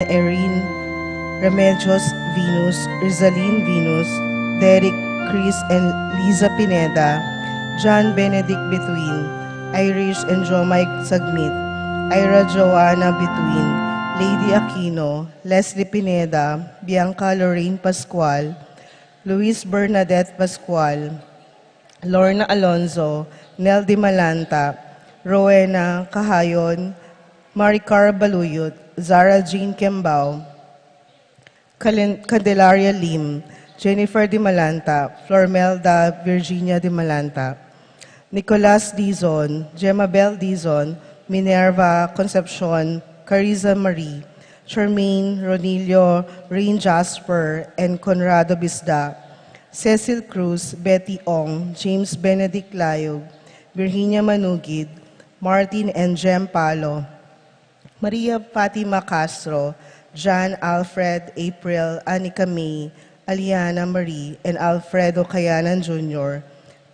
Erin Remedios Venus, Rizalin Venus, Derek Chris and Liza Pineda, John Benedict Between, Irish and Jo Mike Sagmit, Ira Joanna Between, Lady Aquino, Leslie Pineda, Bianca Lorraine Pascual, Luis Bernadette Pascual, Lorna Alonzo, Nel Di Malanta, Rowena Cahayon, Maricar Baluyot, Zara Jean Kembao, Candelaria Lim, Jennifer Di Malanta, Flormelda Virginia Di Malanta, Nicolas Dizon, Gemabel Dizon, Minerva Concepcion, Cariza Marie, Charmaine Ronilio, Rain Jasper, and Conrado Bisda, Cecil Cruz, Betty Ong, James Benedict Layog, Virginia Manugid, Martin and Jem Palo, Maria Fatima Castro, John Alfred April Anika May, Aliana Marie, and Alfredo Cayanan Jr.,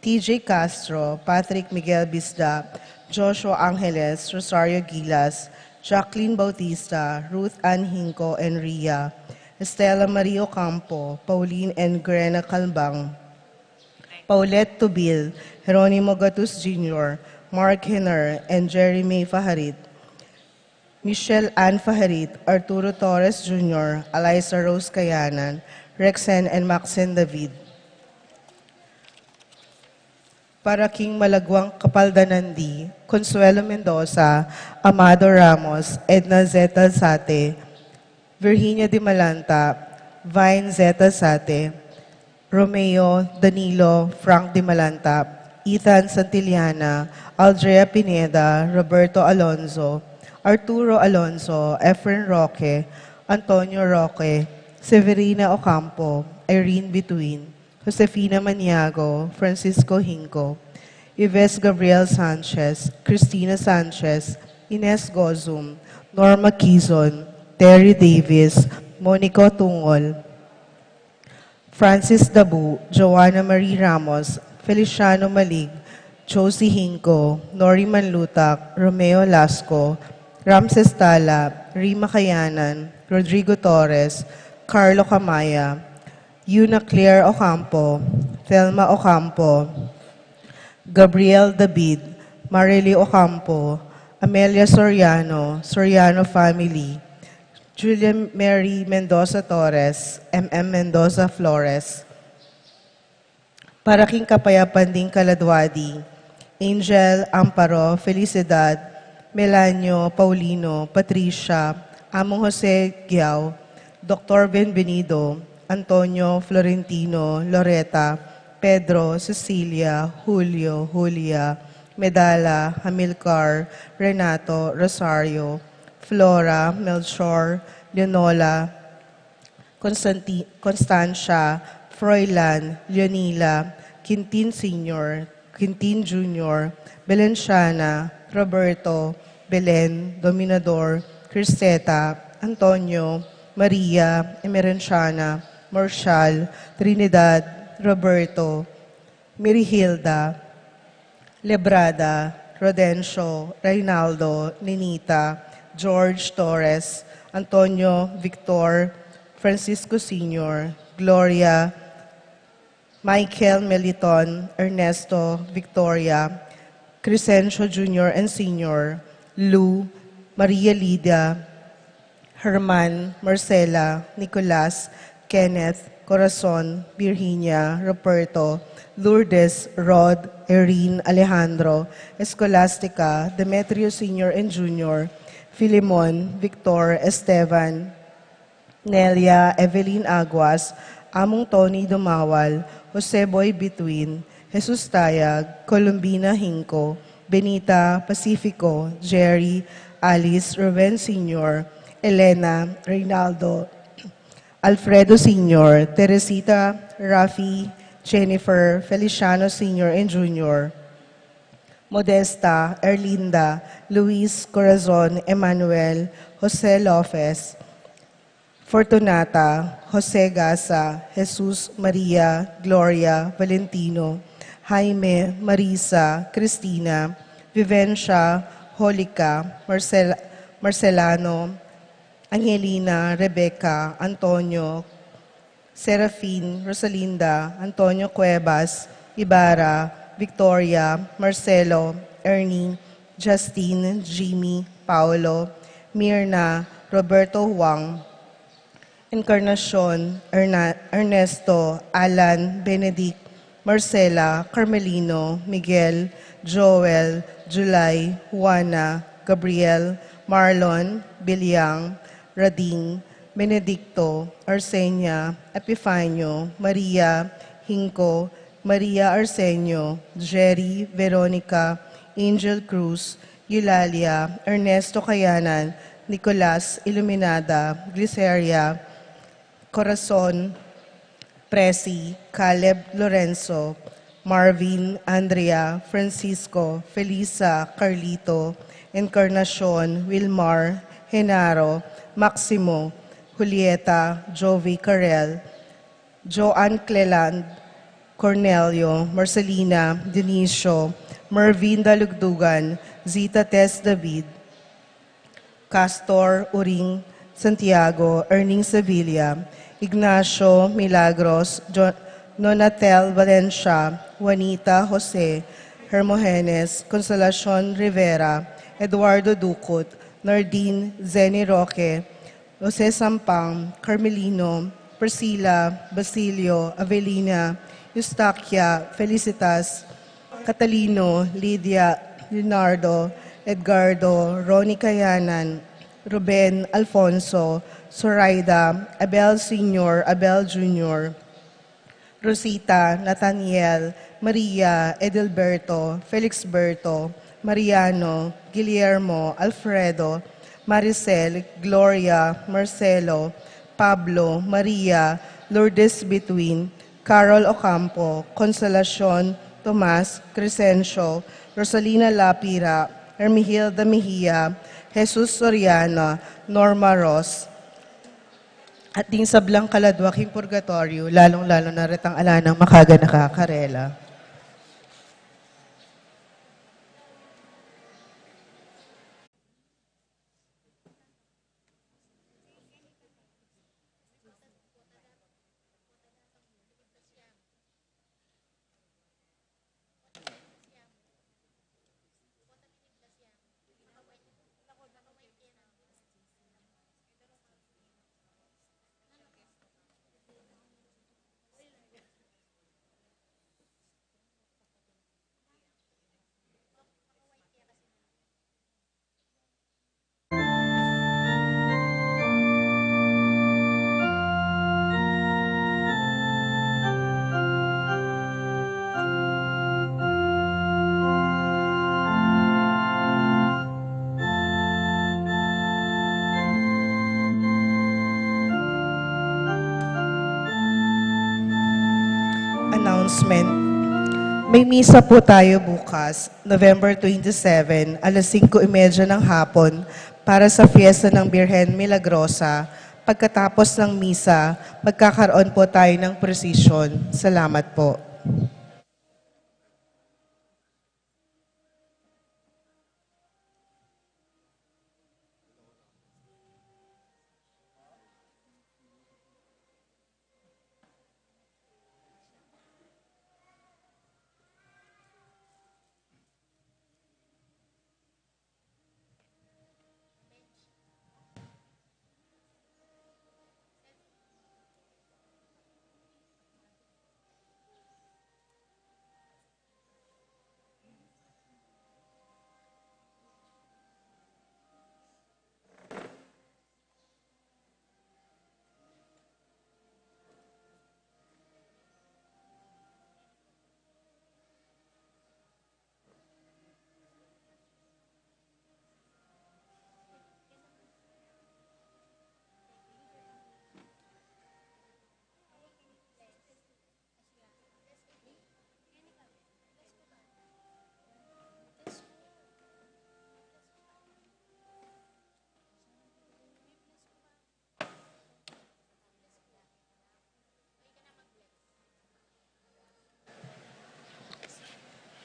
TJ Castro, Patrick Miguel Bisda, Joshua Angeles, Rosario Gilas, Jacqueline Bautista, Ruth Ann Hinco and Ria, Estela Maria Ocampo, Pauline and Grena Calbang, Paulette Tubil, Jeronimo Gatus Jr., Mark Henner, and Jeremy Faharit, Michelle Ann Faharit, Arturo Torres Jr., Eliza Rose Cayanan, Rexen and Maxen David. Para King Malagwang Kapaldanandi, Consuelo Mendoza, Amado Ramos, Edna Zeta Sate, Virginia Di Malanta, Vine Zeta Sate, Romeo Danilo Frank Di Malanta, Ethan Santillana, Aldrea Pineda, Roberto Alonzo, Arturo Alonzo, Efren Roque, Antonio Roque, Severina Ocampo, Irene Between, Josefina Maniago, Francisco Hinco, Yves Gabriel Sanchez, Cristina Sanchez, Ines Gozum, Norma Quizon, Terry Davis, Monico Tungol, Francis Dabu, Joanna Marie Ramos, Feliciano Malig, Josie Hinco, Nori Manlutak, Romeo Lasco, Ramses Tala, Rima Kayanan, Rodrigo Torres, Carlo Camaya, Yuna Claire Ocampo, Thelma Ocampo, Gabriel David, Marily Ocampo, Amelia Soriano, Soriano Family, Julia Mary Mendoza Torres, MM Mendoza Flores, Para King Kapayapan Ding Kaladwadi, Angel Amparo, Felicidad, Melanio, Paulino, Patricia, Among Jose Giao, Dr. Benvenido, Antonio, Florentino, Loreta, Pedro, Cecilia, Julio, Julia, Medala, Hamilcar, Renato, Rosario, Flora, Melchor, Leonola, Constancia, Froilan, Leonila, Quintin Sr., Quintin Jr., Belenciana, Roberto, Belen, Dominador, Cristeta, Antonio, Maria, Emerenciana, Marshall, Trinidad, Roberto, Mirihilda, Lebrada, Rodencio, Reynaldo, Ninita, George Torres, Antonio Victor, Francisco Sr., Gloria, Michael Meliton, Ernesto, Victoria, Crescencio Jr. and Sr., Lou, Maria Lidia, Herman, Marcela, Nicolas, Kenneth, Corazon, Virginia, Roberto, Lourdes, Rod, Erin, Alejandro, Escolastica, Demetrio Sr. and Jr., Filimon, Victor, Esteban, Nelia, Evelyn Aguas, Among Tony Dumawal, Jose Boy Between, Jesus Tayag, Columbina Hinco, Benita, Pacifico, Jerry, Alice, Ruben Sr., Elena, Reynaldo, Alfredo Sr., Teresita, Rafi, Jennifer, Feliciano Sr. and Jr., Modesta, Erlinda, Luis Corazon, Emmanuel, Jose Lopez, Fortunata, Jose Gasa, Jesus Maria, Gloria, Valentino, Jaime, Marisa, Cristina, Vivencia, Holica, Marcelano, Angelina, Rebecca, Antonio, Serafin, Rosalinda, Antonio Cuevas, Ibarra, Victoria, Marcelo, Ernie, Justine, Jimmy, Paolo, Mirna, Roberto Huang, Encarnacion, Ernesto, Alan, Benedict, Marcela, Carmelino, Miguel, Joel, July, Juana, Gabriel, Marlon, Bilyang, Rading, Benedicto, Arsenia, Epifanio, Maria, Hinco, Maria Arsenio, Jerry, Veronica, Angel Cruz, Eulalia, Ernesto Cayanan, Nicolas Iluminada, Gliceria, Corazon, Presi, Caleb Lorenzo, Marvin, Andrea, Francisco, Felisa, Carlito, Encarnacion, Wilmar, Genaro, Maximo, Julieta, Jovi Carel, Joanne Cleland, Cornelio, Marcelina, Dionisio, Mervin Dalugdugan, Zita Tess David, Castor Uring Santiago, Erning Sevilla, Ignacio Milagros, Nonatel Valencia, Juanita Jose, Hermogenes, Consolacion Rivera, Eduardo Ducut, Nardine Zeni Roque, Jose Sampang, Carmelino, Priscilla, Basilio, Avelina, Eustaquia, Felicitas, Catalino, Lydia, Leonardo, Edgardo, Ronnie Cayanan, Ruben, Alfonso, Zoraida, Abel Sr., Abel Jr., Rosita, Nathaniel, Maria, Edelberto, Felixberto, Mariano, Guillermo, Alfredo, Maricel, Gloria, Marcelo, Pablo, Maria, Lourdes Between, Carol Ocampo, Consolacion, Tomas, Crescencio, Rosalina Lapira, Hermihilda Mejia, Jesus Soriana, Norma Ross, at din sa Blang Kaladwaking Purgatorio, lalong-lalo na retang ala ng makaga nakakarela. Announcement. May misa po tayo bukas, November 27, alas 5:30 ng hapon para sa fiesta ng Birhen Milagrosa. Pagkatapos ng misa, magkakaroon po tayo ng prosesyon. Salamat po.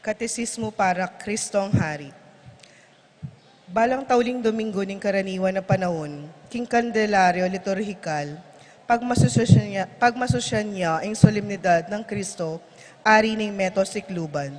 Katesismo para Kristong Hari. Balang tauling Domingo ning karaniwan na panahon, king Candelario liturhikal, pagmasusyan niya ang solemnidad ng Kristo, ari ng Meto Sikluban.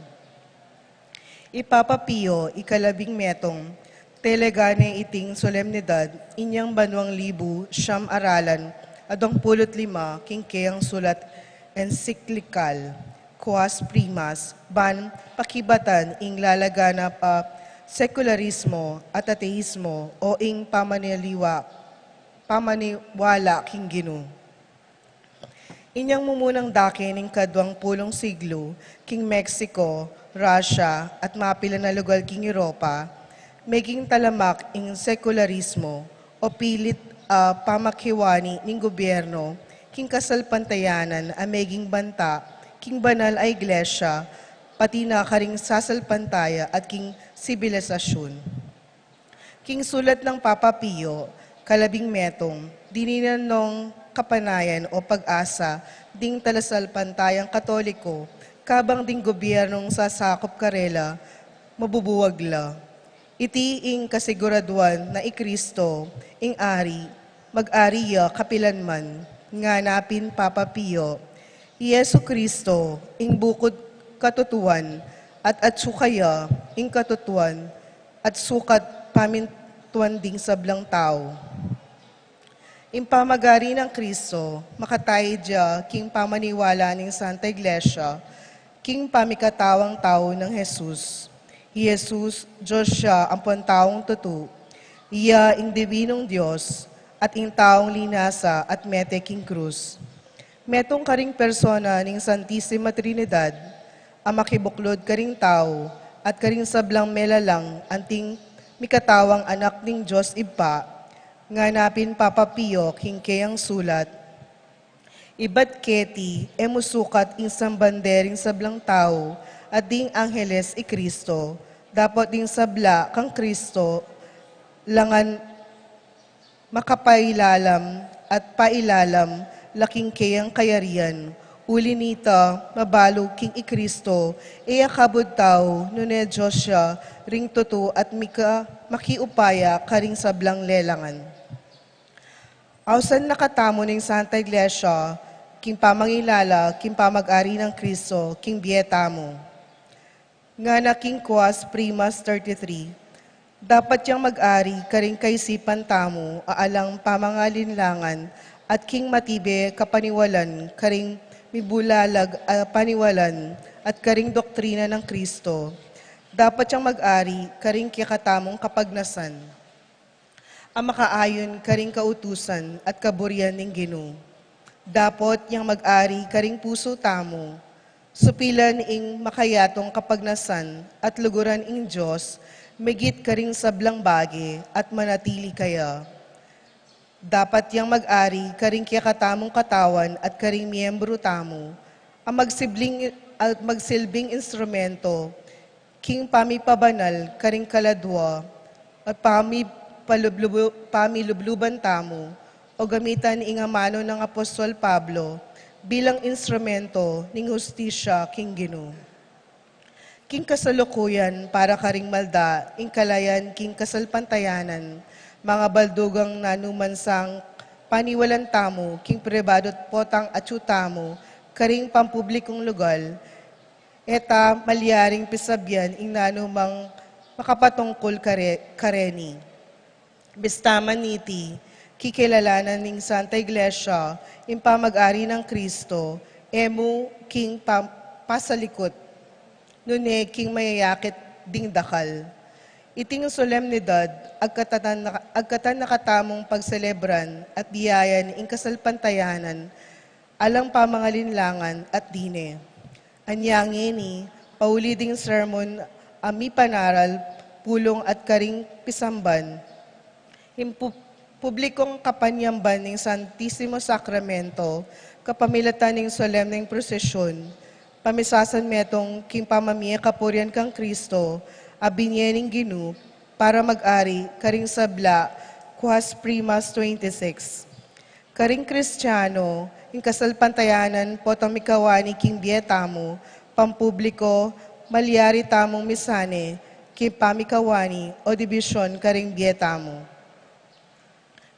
Ipapapio, ikalabing metong, telegane iting solemnidad, inyang banwang libu, siyam aralan, adong pulot lima, kingkeyang sulat, encyclical, quas primas, ban pakibatan, ing lalagana pa, sekularismo at ateismo, o ing pamaniwala king Gino. Inyang mumunang daki ning kadwang pulong siglo, king Mexico, Russia, at mapila na lugar king Europa, maging talamak ing sekularismo o pilit pamakiwani ning gobyerno, king kasalpantayanan a maging banta, king banal ay iglesia, pati na karing sasalpantaya at king sibilisasyon. King sulat ng Papa Pio, kalabing metong, dininan nung kapanayan o pag-asa, ding talasalpantayang katoliko, kabang ding gobyernong sasakop karela, mabubuwagla. Iti ing kasiguraduan na ikristo, ing ari, mag-ariya kapilanman, nga napin Papa Pio, Yesu Kristo, ing bukod katutuan, at sukaya, ing katutuan, at sukat pamintuan ding sablang tao. Impamagari ng Kristo, makatay dia, king pamaniwala ng Santa Iglesia, king pamikatawang tao ng Jesus. Jesus, Diyos siya, ang pantaong tutu. Iya, ing divinong Diyos, at ing taong linasa at mete king krus. Metong karing persona ng Santissima Trinidad, ang makibuklod karing tao, at karing sablang melalang, anting mikatawang anak ng Diyos iba, nga napin Papa Pio, kingkeyang sulat, ibat keti, emusukat ing sambandering sablang tao, at ding angeles i Kristo, dapat ding sabla kang Kristo, langan makapailalam at pailalam, laking keyang kayarian, uli nita, mabalo king i Kristo, iya kabud tao, nune Diyos siya, ring tutu at makiupaya karing sablang lelangan. Ausan nakatamo ng Santa Iglesia, king pamangilala, king pamag-ari ng Kristo, king bietamo. Nga na king Quas Primas 33, dapat yang mag-ari karing kaisipan tamo, aalang pamangalinlangan, at king matibe kapaniwalan, karing mibulalag paniwalan, at karing doktrina ng Kristo. Dapat yang mag-ari karing kikatamong kapagnasan, ang makaayon karing kautusan at kaburian ng Gino. Dapat yang mag-ari karing puso tamo, supilan ing makayatong kapagnasan at luguran ing Diyos, megit karing sablang bagi at manatili kaya. Dapat yang mag-ari karing kikatamong katawan at karing miyembro tamo, ang magsilbing instrumento, king pamipabanal karing kaladwa, at pamilubluban tamo, o gamitan ingamano ng Apostol Pablo bilang instrumento ng hustisya king Gino. King kasalukuyan para karing malda, ing kalayan king kasalpantayanan, mga baldugang nanumansang paniwalan tamo, king pribadot potang atsyutamo, karing pampublikong lugal, eta malyaring pisabyan ing nanumang makapatungkol kareni. Bistaman niti, kikilalanan ng Santa Iglesia, ing pamag-ari ng Kristo, emu king pasalikot, nune king mayayakit ding dakal. Iting solemnidad, agkatan nakatamong pagselebran at biyayan ing kasalpantayanan, alang pamangalinlangan at dine. Anyangini, pauli ding sermon, ami panaral, pulong at karing pisamban, publikong kapanyamban ng Santissimo Sacramento, kapamilatan ng solemneng prosesyon, pamisasan metong king pamamiya kapurian kang Kristo, abinyening Ginu, para mag-ari, karing sabla, Quas Primas 26. Karing Kristiyano, ing kasalpantayanan potang mikawani king bietamo, pampubliko, malyari tamong misane, ki pamikawani o dibisyon karing bieta mo.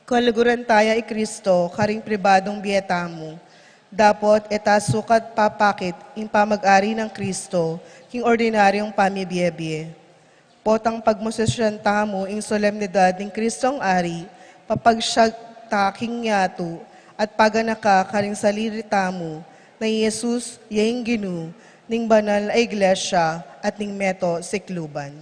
Kalaguran taya i Kristo karing pribadong bieta mo. Dapot eta sukat papakit in pamag-ari ng Kristo king ordinaryong pamibiyebye. Potang pagmusasyan tamo ing solemnidad ng Kristong ari, papagsyag taking yato at paganaka karing saliri tamo na Jesus yaing ginu ning banal a iglesia at ning meto sikluban.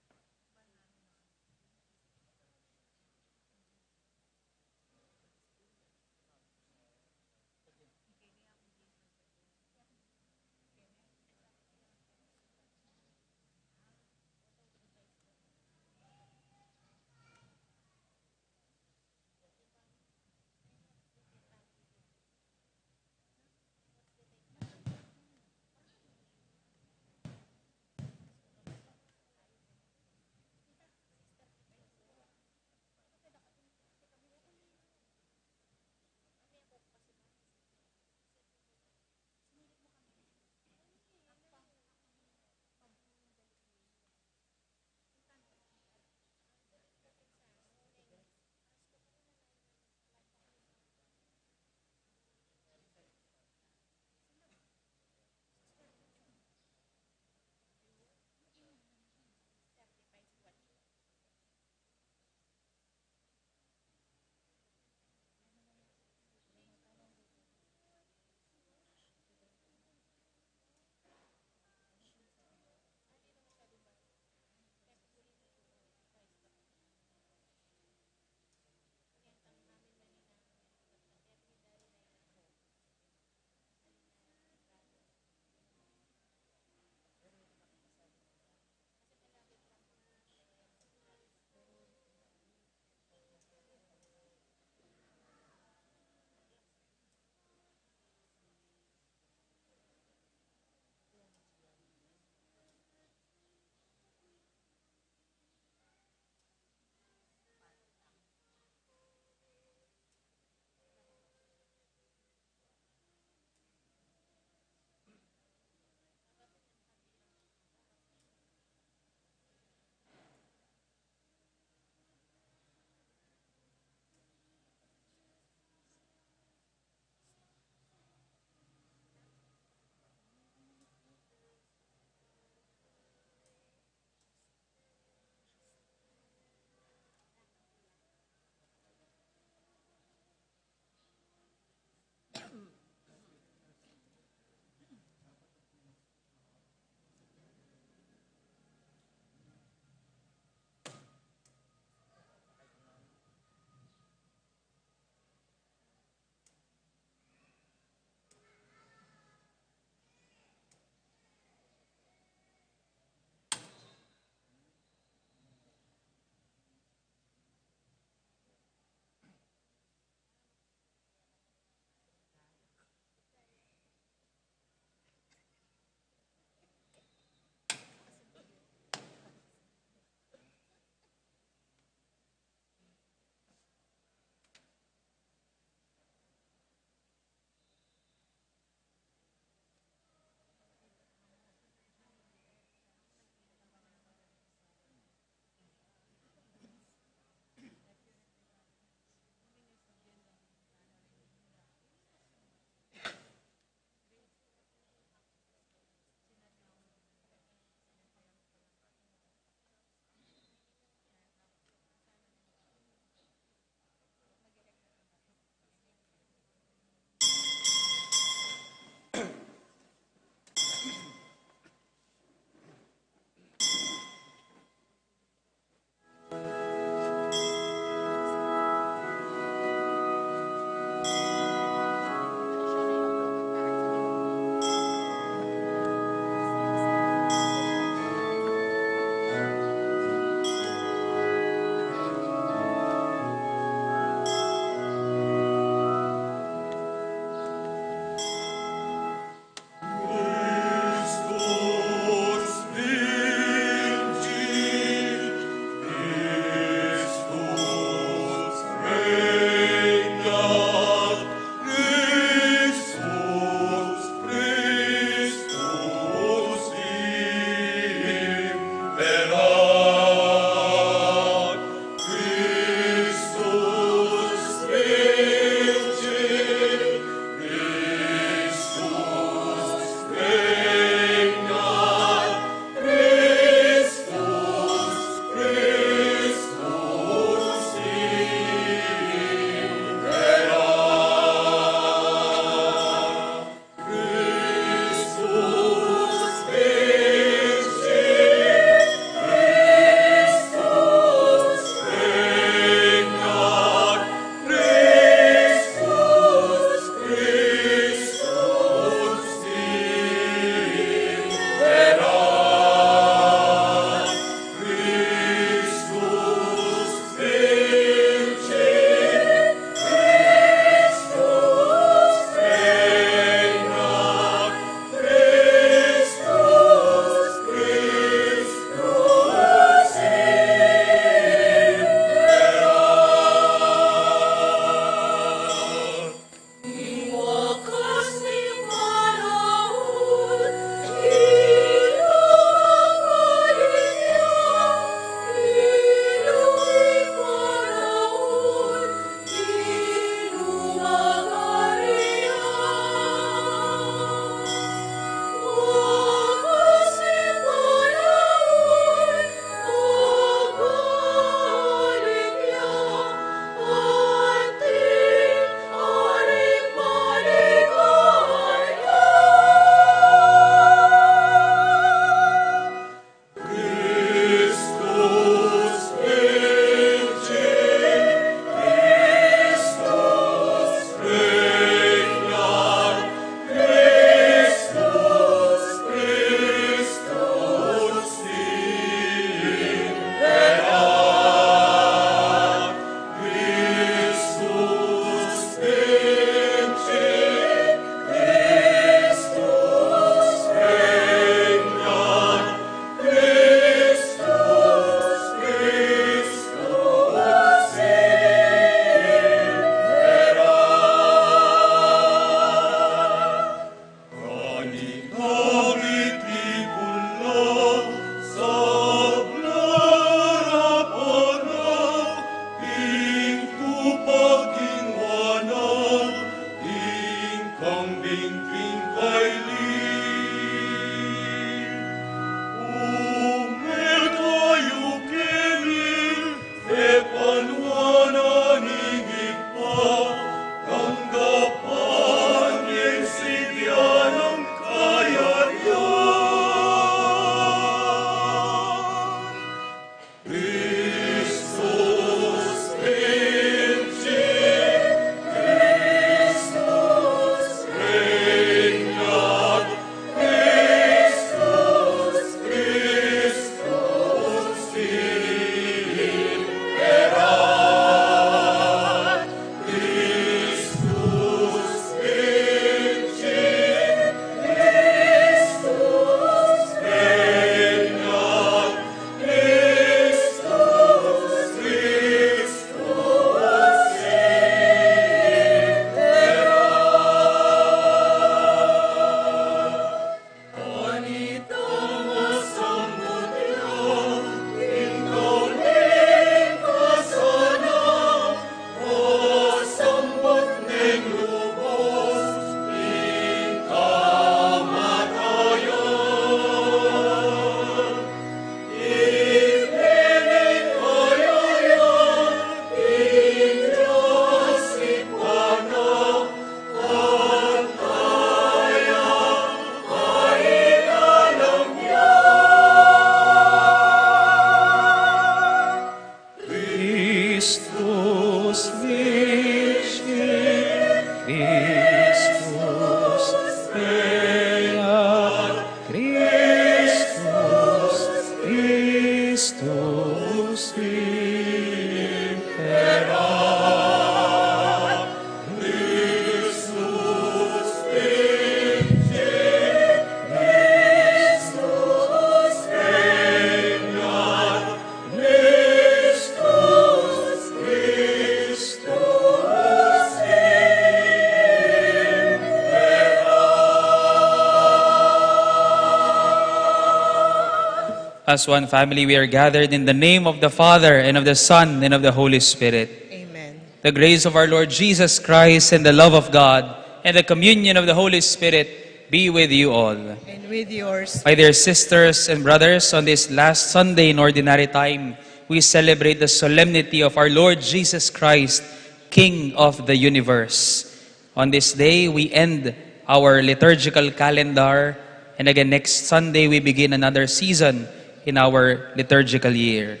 As one family, we are gathered in the name of the Father, and of the Son, and of the Holy Spirit. Amen. The grace of our Lord Jesus Christ, and the love of God, and the communion of the Holy Spirit be with you all. And with yours. My dear sisters and brothers, on this last Sunday in Ordinary Time, we celebrate the solemnity of our Lord Jesus Christ, King of the universe. On this day, we end our liturgical calendar, and again next Sunday, we begin another season in our liturgical year.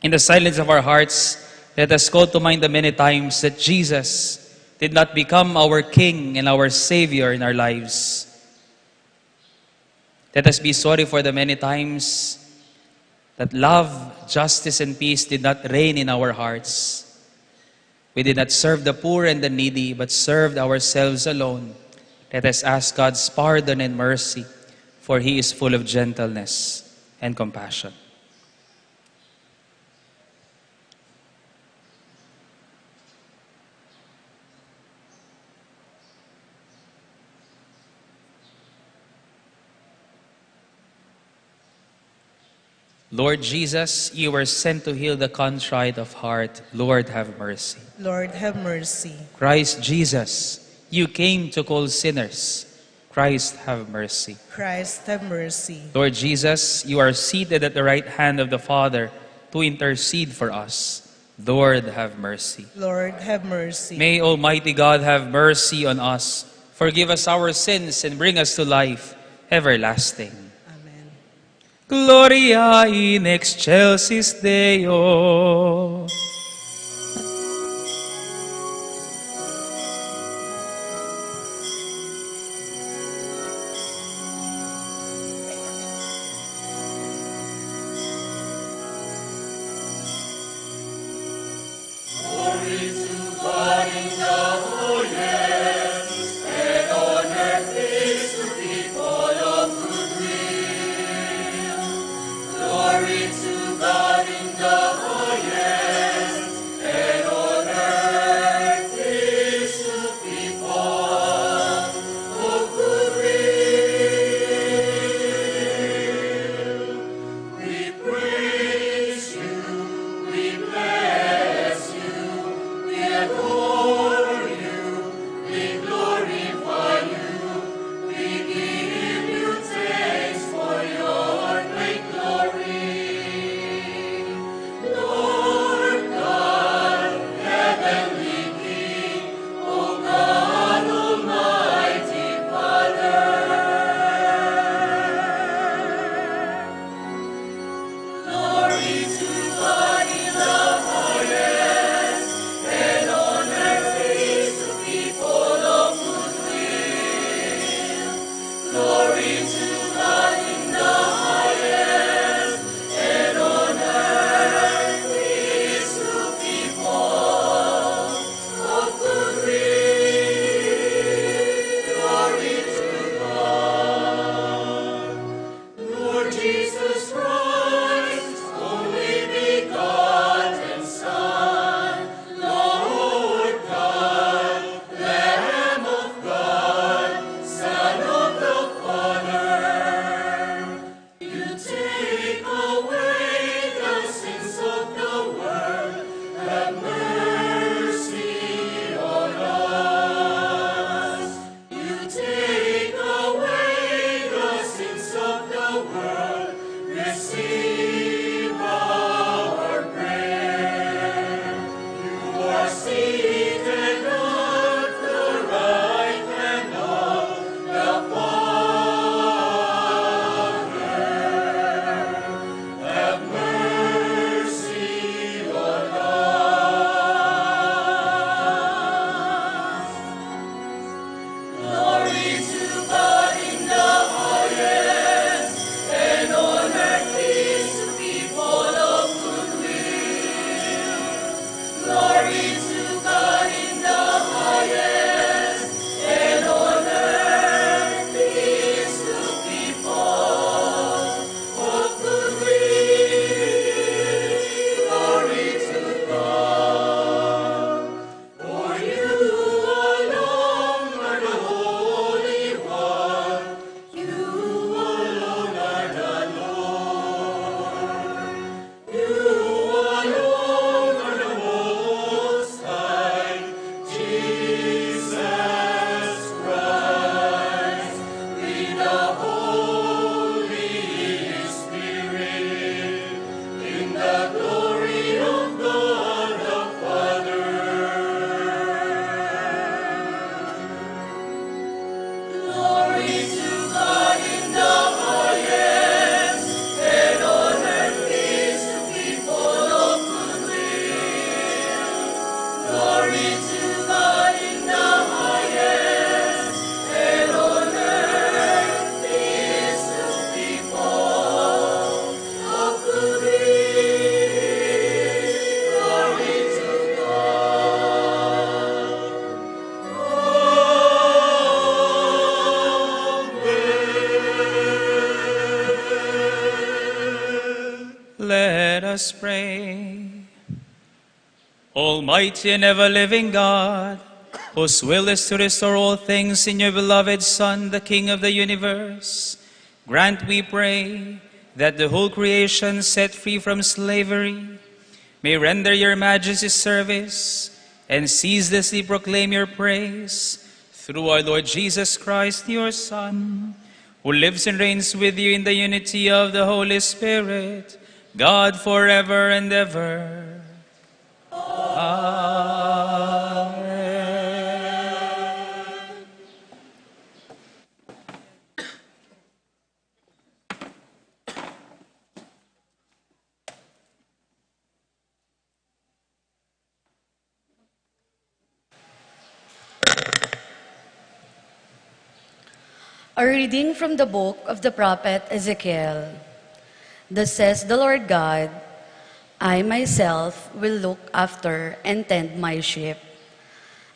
In the silence of our hearts, let us call to mind the many times that Jesus did not become our King and our Savior in our lives. Let us be sorry for the many times that love, justice, and peace did not reign in our hearts. We did not serve the poor and the needy, but served ourselves alone. Let us ask God's pardon and mercy, for He is full of gentleness and compassion. Lord Jesus, you were sent to heal the contrite of heart. Lord, have mercy. Lord, have mercy. Christ Jesus, you came to call sinners. Christ, have mercy. Christ, have mercy. Lord Jesus, you are seated at the right hand of the Father to intercede for us. Lord, have mercy. Lord, have mercy. May Almighty God have mercy on us, forgive us our sins, and bring us to life everlasting. Amen. Gloria in excelsis Deo. Glory to God in the highest. us pray. Almighty and ever-living God, whose will is to restore all things in your beloved Son, the King of the universe, grant, we pray, that the whole creation set free from slavery may render your majesty service and ceaselessly proclaim your praise through our Lord Jesus Christ, your Son, who lives and reigns with you in the unity of the Holy Spirit, God forever and ever. Amen. A reading from the book of the prophet Ezekiel. Thus says the Lord God, I myself will look after and tend my sheep.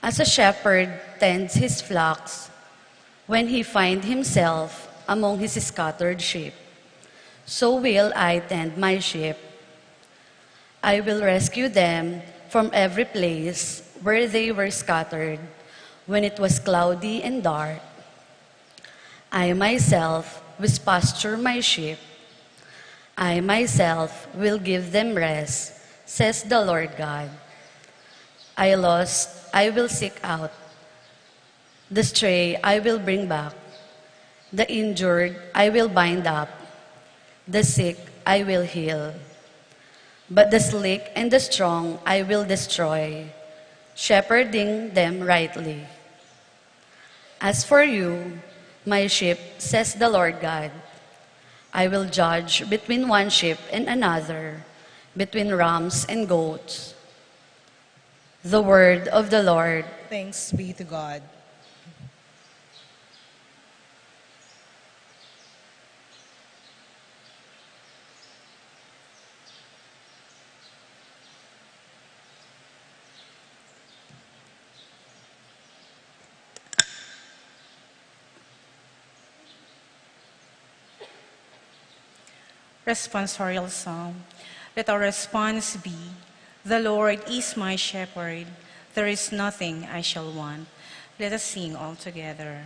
As a shepherd tends his flocks when he finds himself among his scattered sheep, so will I tend my sheep. I will rescue them from every place where they were scattered when it was cloudy and dark. I myself will pasture my sheep. I myself will give them rest, says the Lord God. I will seek out. The stray I will bring back. The injured I will bind up. The sick I will heal. But the sleek and the strong I will destroy, shepherding them rightly. As for you, my sheep, says the Lord God, I will judge between one sheep and another, between rams and goats. The word of the Lord. Thanks be to God. Responsorial Psalm. Let our response be, the Lord is my shepherd, there is nothing I shall want. Let us sing all together.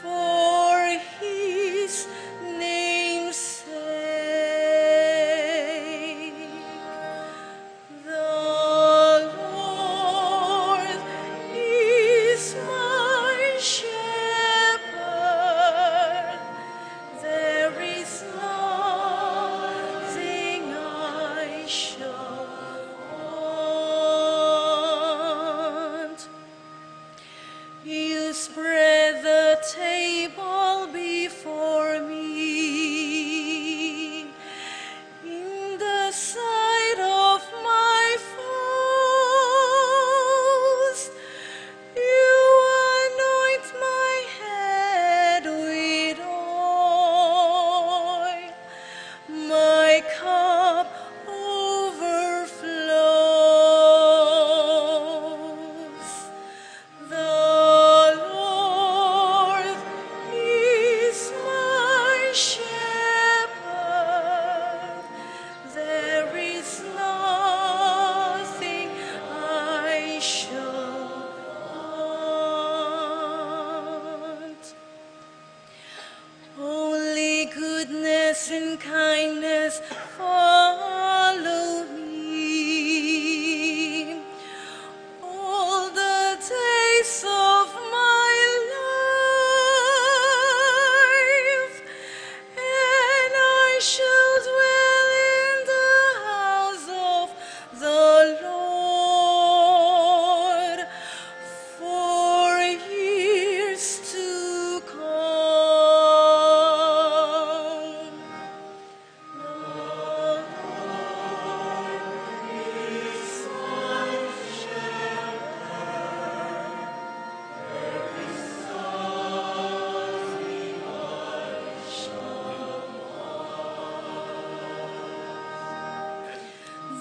For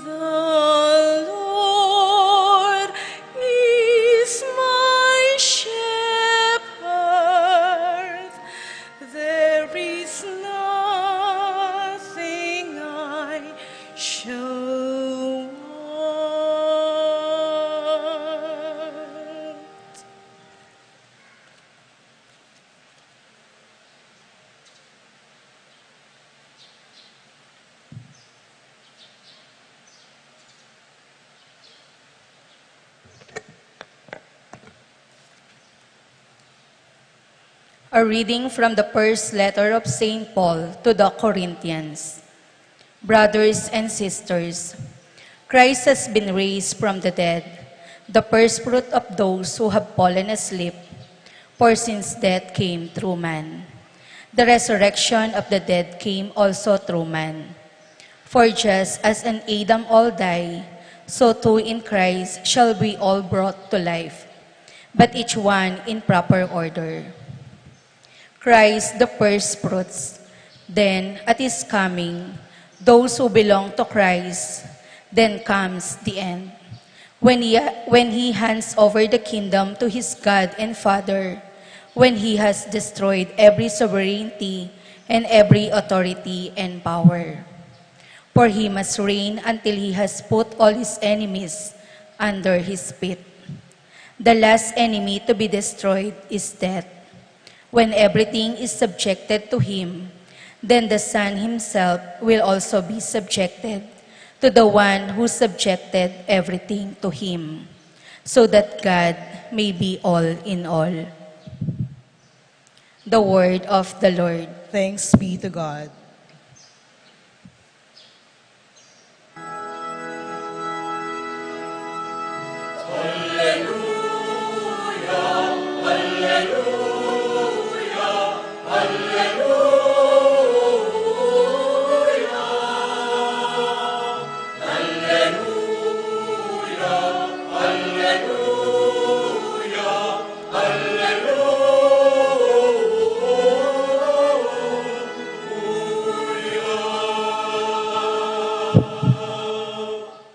The Lord is my shepherd. There is nothing I shall want. A reading from the first letter of St. Paul to the Corinthians. Brothers and sisters, Christ has been raised from the dead, the firstfruit of those who have fallen asleep. For since death came through man, the resurrection of the dead came also through man. For just as in Adam all die, so too in Christ shall we all brought to life, but each one in proper order. Christ the firstfruits, then at his coming, those who belong to Christ, then comes the end, when he hands over the kingdom to his God and Father, when he has destroyed every sovereignty and every authority and power. For he must reign until he has put all his enemies under his feet. The last enemy to be destroyed is death. When everything is subjected to him, then the Son himself will also be subjected to the one who subjected everything to him, so that God may be all in all. The word of the Lord. Thanks be to God.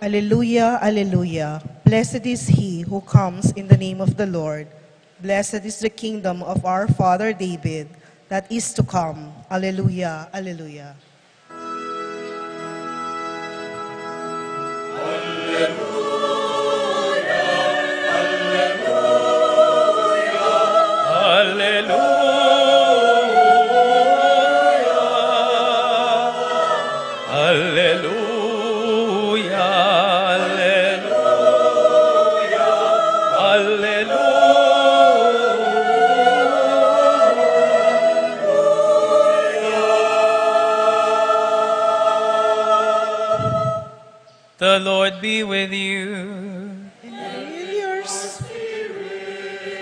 Alleluia, alleluia. Blessed is he who comes in the name of the Lord. Blessed is the kingdom of our father David that is to come. Alleluia, alleluia. The Lord be with you.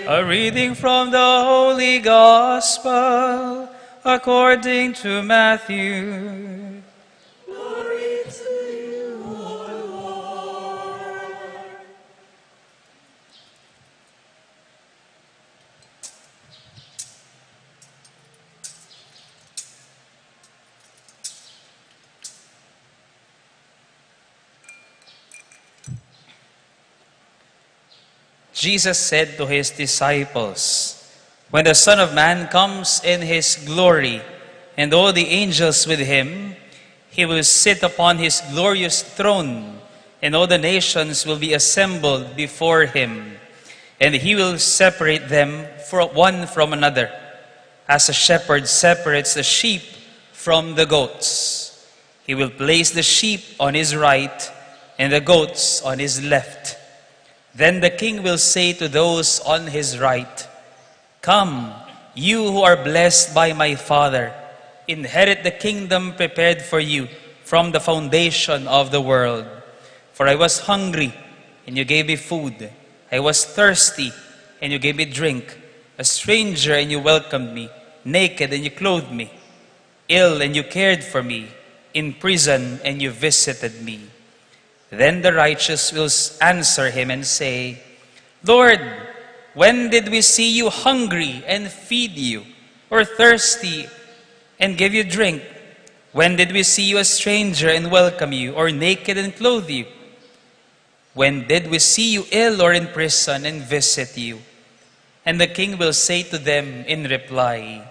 A reading from the Holy Gospel according to Matthew. Glory to you, O Lord. Jesus said to his disciples, "When the Son of Man comes in his glory, and all the angels with him, he will sit upon his glorious throne, and all the nations will be assembled before him. And he will separate them one from another, as a shepherd separates the sheep from the goats. He will place the sheep on his right, and the goats on his left. Then the king will say to those on his right, 'Come, you who are blessed by my Father, inherit the kingdom prepared for you from the foundation of the world. For I was hungry, and you gave me food. I was thirsty, and you gave me drink. A stranger, and you welcomed me. Naked, and you clothed me. Ill, and you cared for me. In prison, and you visited me.' Then the righteous will answer him and say, 'Lord, when did we see you hungry and feed you, or thirsty and give you drink? When did we see you a stranger and welcome you, or naked and clothe you? When did we see you ill or in prison and visit you? And the king will say to them in reply,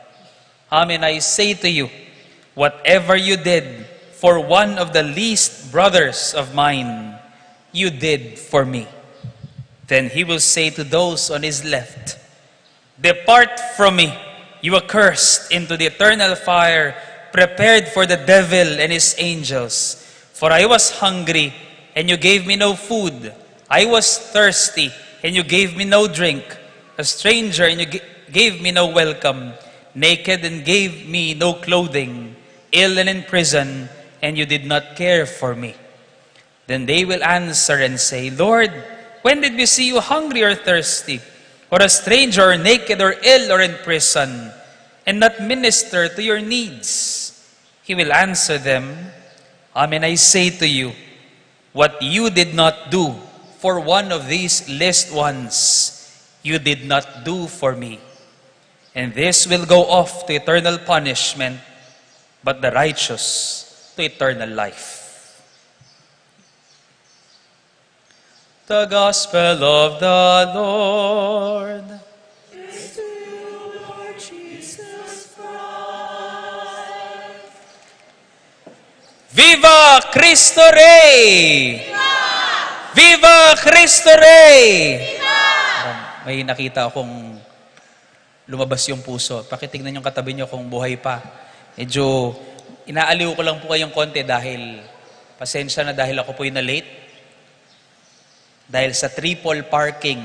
Amen, I say to you, whatever you did for one of the least brothers of mine, you did for me. Then he will say to those on his left, Depart from me, you accursed, into the eternal fire prepared for the devil and his angels. For I was hungry, and you gave me no food. I was thirsty, and you gave me no drink. A stranger, and you gave me no welcome. Naked, and gave me no clothing. Ill and in prison, and you did not care for me. Then they will answer and say, Lord, when did we see you hungry or thirsty, or a stranger, or naked, or ill, or in prison, and not minister to your needs? He will answer them, Amen, I say to you, what you did not do for one of these least ones, you did not do for me. And this will go off to eternal punishment, but the righteous to eternal life. The Gospel of the Lord. Viva Cristo Rey! Viva! Viva Cristo Rey! Viva! May nakita akong lumabas yung puso. Pakitignan yung katabi nyo kung buhay pa. Medyo inaaliw ko lang po kayong konti dahil pasensya na dahil ako po yung na-late. Dahil sa triple parking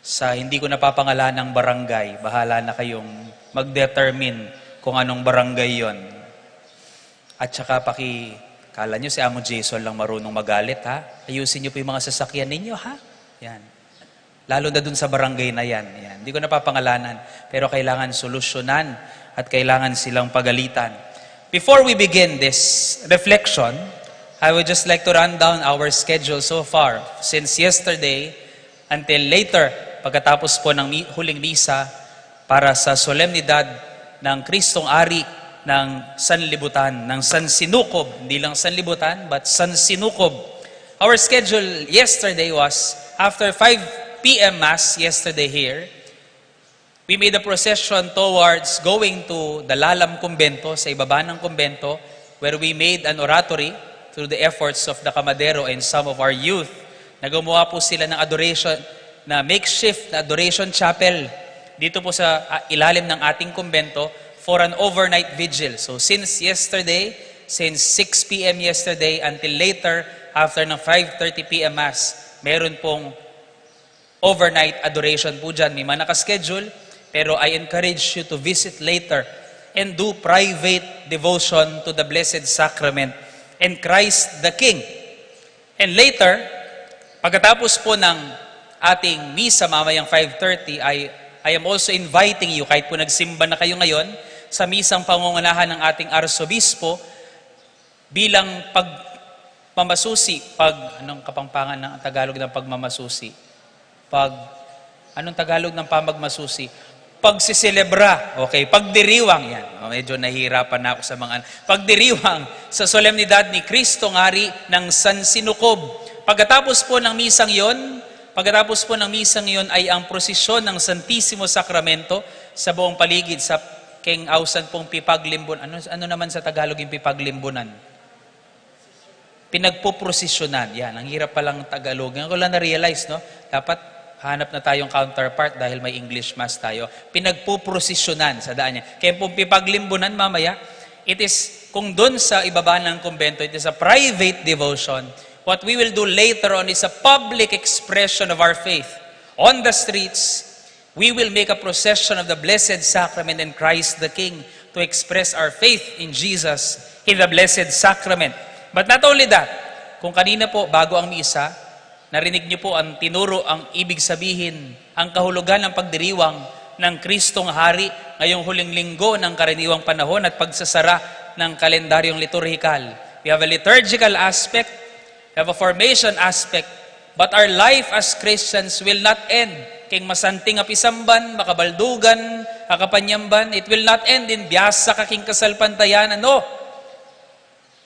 sa hindi ko napapangalan ng barangay, bahala na kayong mag-determine kung anong barangay yon. At saka kala nyo si Amo Jason lang marunong magalit, ha? Ayusin nyo po yung mga sasakyan ninyo, ha? Yan. Lalo na dun sa barangay na yan. Yan. Hindi ko napapangalanan, pero kailangan solusyonan at kailangan silang pagalitan. Before we begin this reflection, I would just like to run down our schedule so far. Since yesterday until later, pagkatapos po ng huling misa para sa solemnidad ng Kristong Ari ng Sanlibutan, ng Sansinukob. Hindi lang Sanlibutan, but Sansinukob. Our schedule yesterday was, after 5 p.m. Mass yesterday here, we made a procession towards going to the Lalam Kumbento, sa ibaba ng kumbento, where we made an oratory through the efforts of the Kamadero and some of our youth. Nagawa po sila ng adoration, na makeshift na adoration chapel dito po sa ilalim ng ating kumbento, for an overnight vigil. So since 6 p.m. yesterday until later, after ng 5:30 p.m. Mass, meron pong overnight adoration po dyan. May mga nakaschedule, pero I encourage you to visit later and do private devotion to the Blessed Sacrament and Christ the King. And later, pagkatapos po ng ating misa mamayang 5:30, I am also inviting you, kahit po nagsimba na kayo ngayon, sa misang pangungunahan ng ating arsobispo bilang pagmamasusi, anong kapampangan ng Tagalog ng pagmamasusi? Anong Tagalog ng pamagmasusi? Pagsiselebra, okay, pagdiriwang, yan. Medyo nahihirapan na ako sa mga, pagdiriwang sa solemnidad ni Kristong Ari ng Sansinukob. Pagkatapos po ng misang yon ay ang prosesyon ng Santissimo Sacramento sa buong paligid sa King Ausan pong pipaglimbunan. Ano naman sa Tagalog yung pipaglimbunan? Pinagpuprosesyonan. Yan, ang hirap palang Tagalog. Ngayon ko lang na-realize, no? Dapat hanap na tayong counterpart dahil may English Mass tayo. Pinagpuprosesyonan sa daan niya. Kaya pong pipaglimbunan mamaya, it is, kung dun sa ibaba ng kumbento, it is a private devotion. What we will do later on is a public expression of our faith. On the streets, we will make a procession of the Blessed Sacrament and Christ the King to express our faith in Jesus in the Blessed Sacrament. But not only that, kung kanina po, bago ang misa, narinig niyo po ang tinuro, ang ibig sabihin, ang kahulugan ng pagdiriwang ng Kristong Hari ngayong huling linggo ng karaniwang panahon at pagsasara ng kalendaryong liturhikal. We have a liturgical aspect, we have a formation aspect, but our life as Christians will not end king masanting apisamban, makabaldugan, kakapanyamban. It will not end in biyasa kaking kasalpantayan.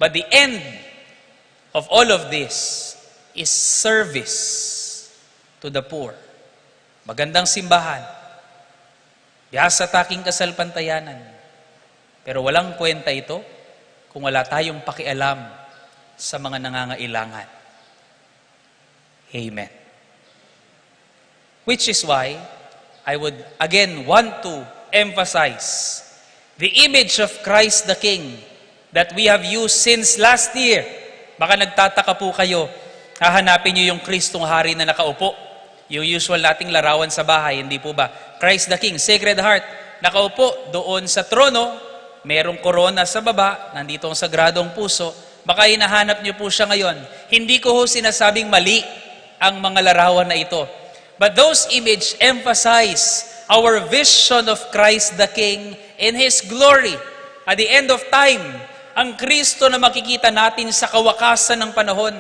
But the end of all of this is service to the poor. Magandang simbahan. Biyasa taking kasalpantayanan. Pero walang kwenta ito kung wala tayong pakialam sa mga nangangailangan. Amen. Which is why I would again want to emphasize the image of Christ the King that we have used since last year. Baka nagtataka po kayo, hahanapin niyo yung Kristong Hari na nakaupo. Yung usual nating larawan sa bahay, hindi po ba? Christ the King, Sacred Heart, nakaupo doon sa trono, merong korona sa baba, nandito ang sagradong puso. Baka hinahanap niyo po siya ngayon. Hindi ko ho sinasabing mali ang mga larawan na ito. But those images emphasize our vision of Christ the King in His glory. At the end of time, ang Kristo na makikita natin sa kawakasan ng panahon.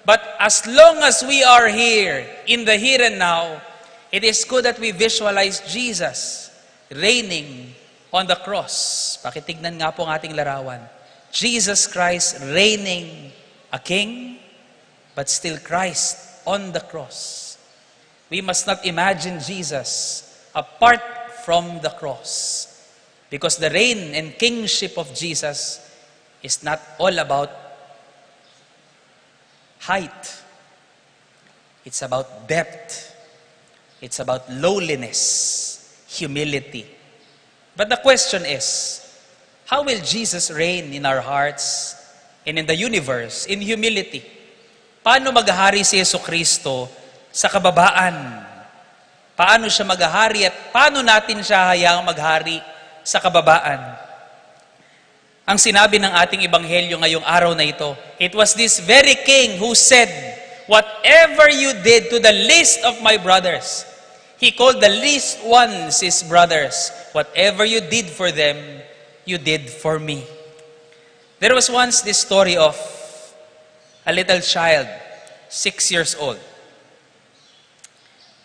But as long as we are here, in the here and now, it is good that we visualize Jesus reigning on the cross. Pakitignan nga po ang ating larawan. Jesus Christ reigning a king, but still Christ on the cross. We must not imagine Jesus apart from the cross. Because the reign and kingship of Jesus is not all about height. It's about depth. It's about lowliness, humility. But the question is, how will Jesus reign in our hearts and in the universe in humility? Paano maghahari si Jesucristo sa kababaan? Paano siya maghahari at paano natin siya hayaang maghari sa kababaan? Ang sinabi ng ating ebanghelyo ngayong araw na ito, it was this very king who said, "Whatever you did to the least of my brothers," he called the least ones his brothers, "whatever you did for them, you did for me." There was once this story of a little child, 6 years old.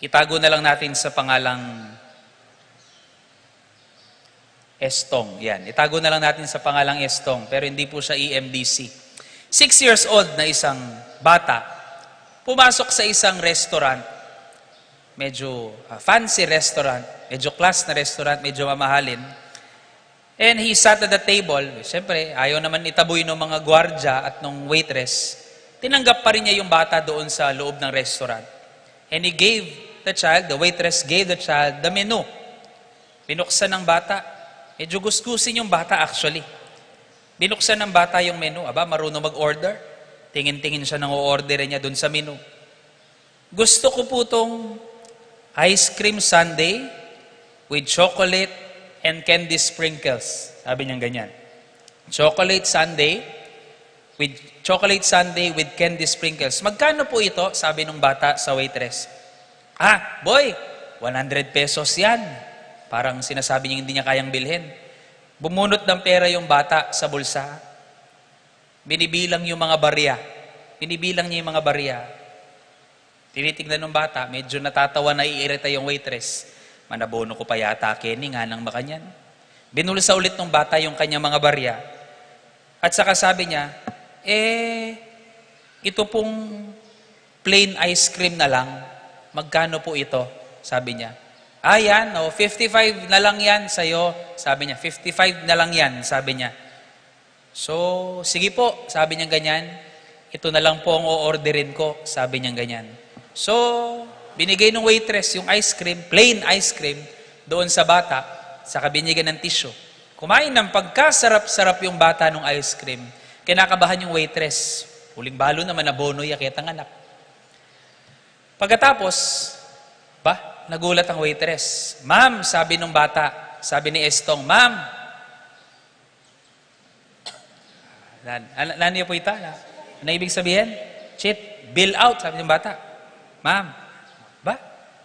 Itago na lang natin sa pangalang Estong. Yan. Itago na lang natin sa pangalang Estong, pero hindi po siya EMDC. 6 years old na isang bata, pumasok sa isang restaurant, medyo fancy restaurant, medyo class na restaurant, medyo mamahalin. And he sat at the table. Siyempre, ayaw naman itaboy ng mga gwardya at ng waitress. Tinanggap pa rin niya yung bata doon sa loob ng restaurant. And he gave the child, the waitress gave the child the menu. Binuksan ng bata. Medyo gusgusin yung bata actually. Binuksan ng bata yung menu. Aba, marunong mag-order. Tingin-tingin siya ng o-order niya doon sa menu. Gusto ko po itong ice cream sundae with chocolate and candy sprinkles. Sabi niya ganyan. Chocolate sundae with candy sprinkles. Magkano po ito? Sabi ng bata sa waitress. Ah, boy, 100 pesos yan. Parang sinasabi niya hindi niya kayang bilhin. Bumunot ng pera yung bata sa bulsa. Binibilang yung mga barya. Binibilang niya yung mga barya. Tinitignan ng bata, medyo natatawa na iirita yung waitress. Manabono ko pa yata, Kenny, nga nang makanyan. Binulsa ulit ng bata yung kanyang mga barya. At saka sabi niya, ito pong plain ice cream na lang, magkano po ito? Sabi niya. Yan, 55 na lang yan sa'yo. Sabi niya, 55 na lang yan, sabi niya. So, sige po, sabi niya ganyan. Ito na lang po ang o-orderin ko, sabi niya ganyan. So, binigay ng waitress yung ice cream, plain ice cream, doon sa bata, saka binigyan ng tissue. Kumain ng pagkasarap-sarap yung bata ng ice cream. Kinakabahan yung waitress. Huling balo naman na bono yakit ang anak. Pagkatapos, nagulat ang waitress. Ma'am, sabi nung bata, sabi ni Estong, Ma'am, naniyo po ita? Ano ibig sabihin? Cheat, bill out, sabi ng bata. Ma'am,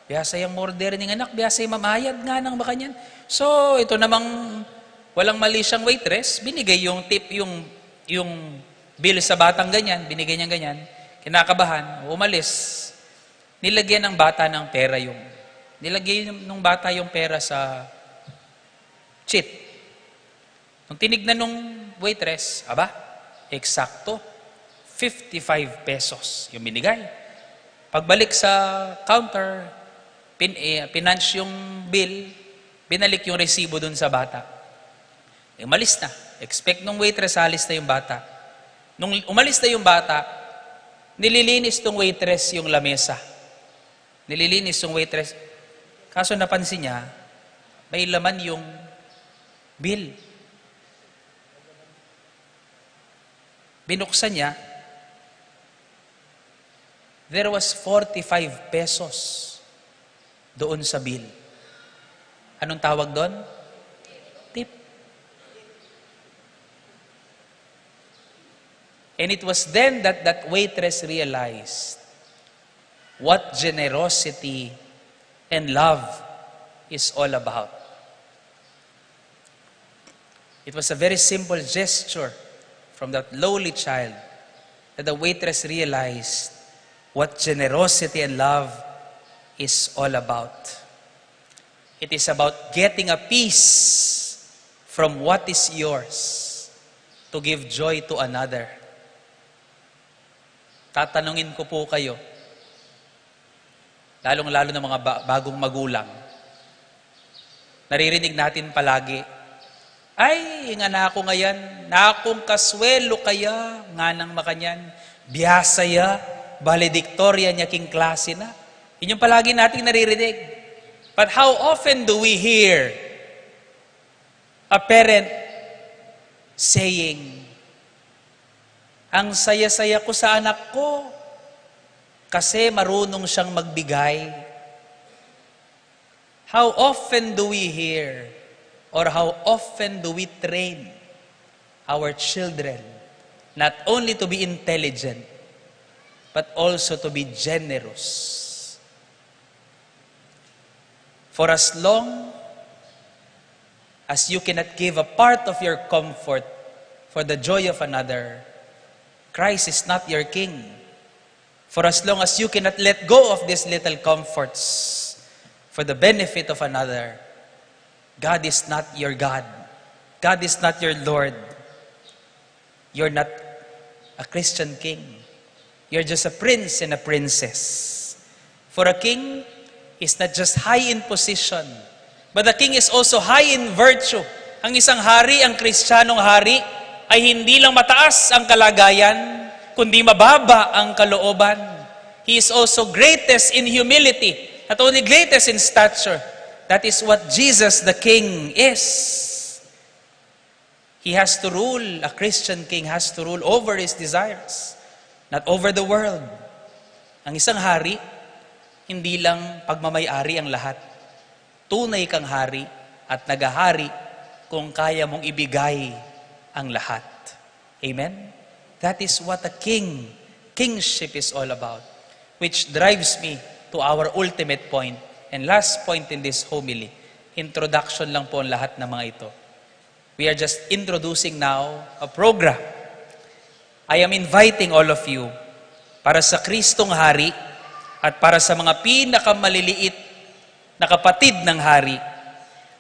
biyasa yung order ng anak, biyasa yung mamayad nga ng bakanyan. So, ito namang walang mali siyang waitress, binigay yung tip, yung bill sa batang ganyan, binigay niya ganyan, kinakabahan, umalis. Nilagyan ng bata ng pera Nilagay ng bata yung pera sa cheat. Nung tinignan nung waitress, Eksakto, 55 pesos yung binigay. Pagbalik sa counter, pinunch yung bill, binalik yung resibo dun sa bata. Umalis na. Expect nung waitress, alis na yung bata. Nung umalis na yung bata, nililinis tong waitress yung lamesa. Nililinis yung waitress. Kaso napansin niya, may laman yung bill. Binuksan niya, there was 45 pesos doon sa bill. Anong tawag doon? Tip. And it was then that that waitress realized what generosity and love is all about. It was a very simple gesture from that lowly child that the waitress realized what generosity and love is all about. It is about getting a piece from what is yours to give joy to another. Tatanungin ko po kayo, lalong-lalo ng mga bagong magulang, naririnig natin palagi, ay, yung anak ko ngayon, na akong kaswelo kaya, nga nang makanyan, biyasaya, valedictoria niya king klase na. Yun yung palagi nating naririnig. But how often do we hear a parent saying, ang saya-saya ko sa anak ko kasi marunong siyang magbigay? How often do we hear or how often do we train our children not only to be intelligent but also to be generous? For as long as you cannot give a part of your comfort for the joy of another, Christ is not your king. For as long as you cannot let go of these little comforts for the benefit of another, God is not your God. God is not your Lord. You're not a Christian king. You're just a prince and a princess. For a king is not just high in position, but the king is also high in virtue. Ang isang hari, ang Kristiyanong hari, ay hindi lang mataas ang kalagayan, kundi mababa ang kalooban. He is also greatest in humility, not only greatest in stature. That is what Jesus the King is. He has to rule, a Christian king has to rule over his desires, not over the world. Ang isang hari, hindi lang pagmamay-ari ang lahat. Tunay kang hari at nagahari kung kaya mong ibigay ang lahat. Amen? That is what a king, kingship is all about. Which drives me to our ultimate point and last point in this homily. Introduction lang po ang lahat ng mga ito. We are just introducing now a program. I am inviting all of you para sa Kristong Hari at para sa mga pinakamaliliit na kapatid ng Hari.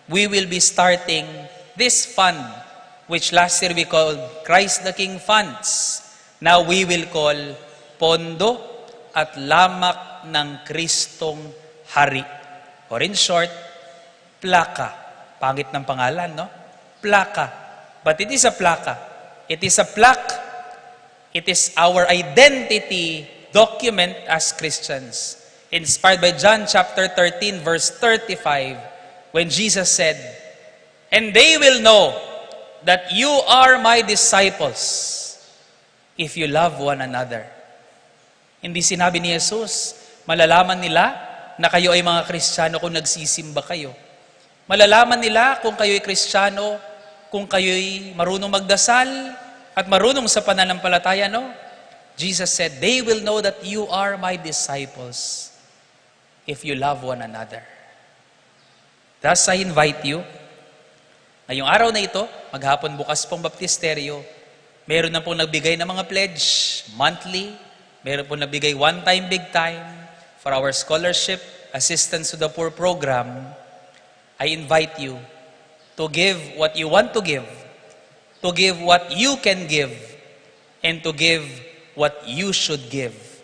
We will be starting this fund which last year we called Christ the King Funds. Now we will call Pondo at Lamak ng Kristong Hari. Or in short, Plaka. Pangit ng pangalan, no? Plaka. But it is a plaka. It is a plaque. It is our identity document as Christians. Inspired by John chapter 13, verse 35, when Jesus said, "And they will know that you are my disciples if you love one another." Hindi sinabi ni Jesus, malalaman nila na kayo ay mga Kristiyano kung nagsisimba kayo. Malalaman nila kung kayo ay Kristiyano, kung kayo ay marunong magdasal at marunong sa pananampalataya, no? Jesus said, they will know that you are my disciples if you love one another. Thus, I invite you, ngayong araw na ito, maghapon bukas pong baptisteryo, meron na pong nagbigay ng mga pledge monthly, meron pong nagbigay one-time, big time for our scholarship, assistance to the poor program. I invite you to give what you want to give what you can give, and to give what you should give,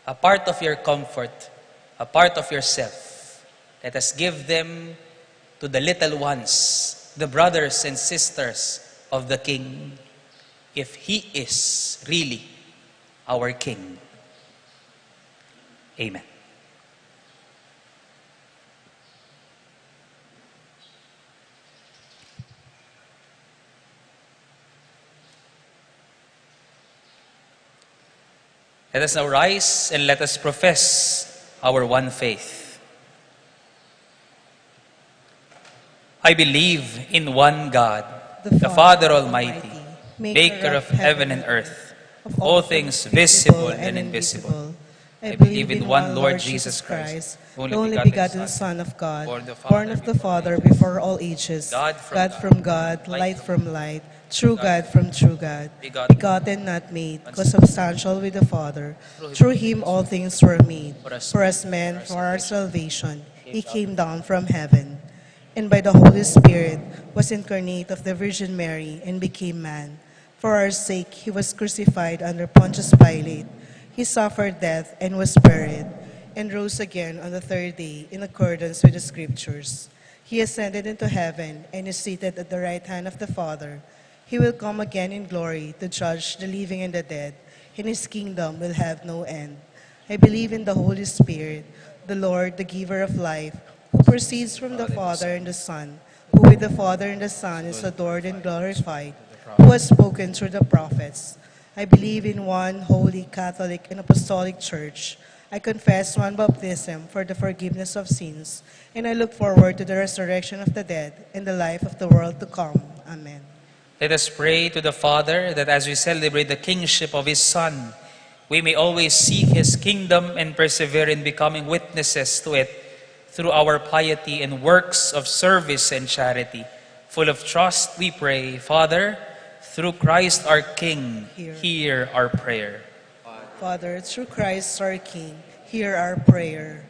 a part of your comfort, a part of yourself. Let us give them to the little ones, the brothers and sisters of the King, if He is really our King. Amen. Let us now rise and let us profess our one faith. I believe in one God, the Father Almighty, maker of heaven and earth, of all things visible and invisible. I believe in one Lord Jesus Christ, the only begotten Son of God, born of the Father before all ages, God from God, light from light, true God from true God, begotten, not made, consubstantial with the Father. Through Him all things were made. For us men, for our salvation, He came down from heaven, and by the Holy Spirit was incarnate of the Virgin Mary and became man. For our sake He was crucified under Pontius Pilate. He suffered death and was buried, and rose again on the third day in accordance with the Scriptures. He ascended into heaven and is seated at the right hand of the Father. He will come again in glory to judge the living and the dead, and His kingdom will have no end. I believe in the Holy Spirit, the Lord, the giver of life, who proceeds from the Father and the Son, who with the Father and the Son is adored and glorified, who has spoken through the prophets. I believe in one holy, Catholic, and Apostolic Church. I confess one baptism for the forgiveness of sins, and I look forward to the resurrection of the dead and the life of the world to come. Amen. Let us pray to the Father that as we celebrate the kingship of His Son, we may always seek His kingdom and persevere in becoming witnesses to it through our piety and works of service and charity. Full of trust, we pray, Father, through Christ our King, hear our prayer. Father, through Christ our King, hear our prayer.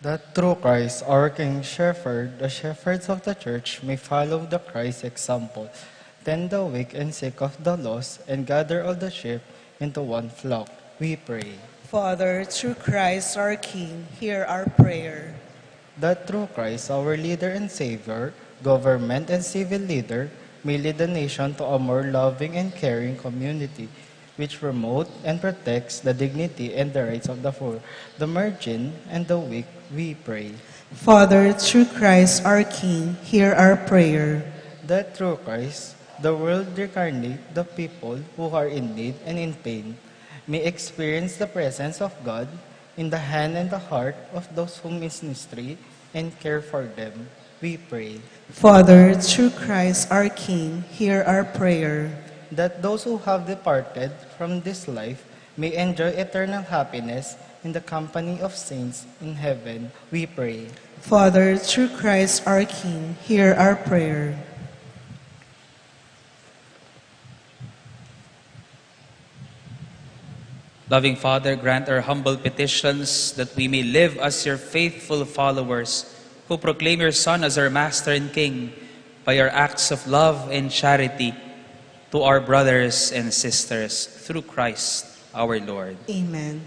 That through Christ our King Shepherd, the shepherds of the Church may follow the Christ's example, tend the weak and sick of the lost, and gather all the sheep into one flock. We pray. Father, through Christ our King, hear our prayer. That through Christ our leader and Savior, government and civil leader, may lead the nation to a more loving and caring community, which promote and protects the dignity and the rights of the poor, the margin, and the weak, we pray. Father, through Christ our King, hear our prayer. That through Christ, the world incarnate, the people who are in need and in pain, may experience the presence of God in the hand and the heart of those who ministry and care for them. We pray. Father, through Christ our King, hear our prayer. That those who have departed from this life may enjoy eternal happiness in the company of saints in heaven. We pray. Father, through Christ our King, hear our prayer. Loving Father, grant our humble petitions that we may live as your faithful followers who proclaim your Son as our Master and King by our acts of love and charity to our brothers and sisters through Christ our Lord. Amen.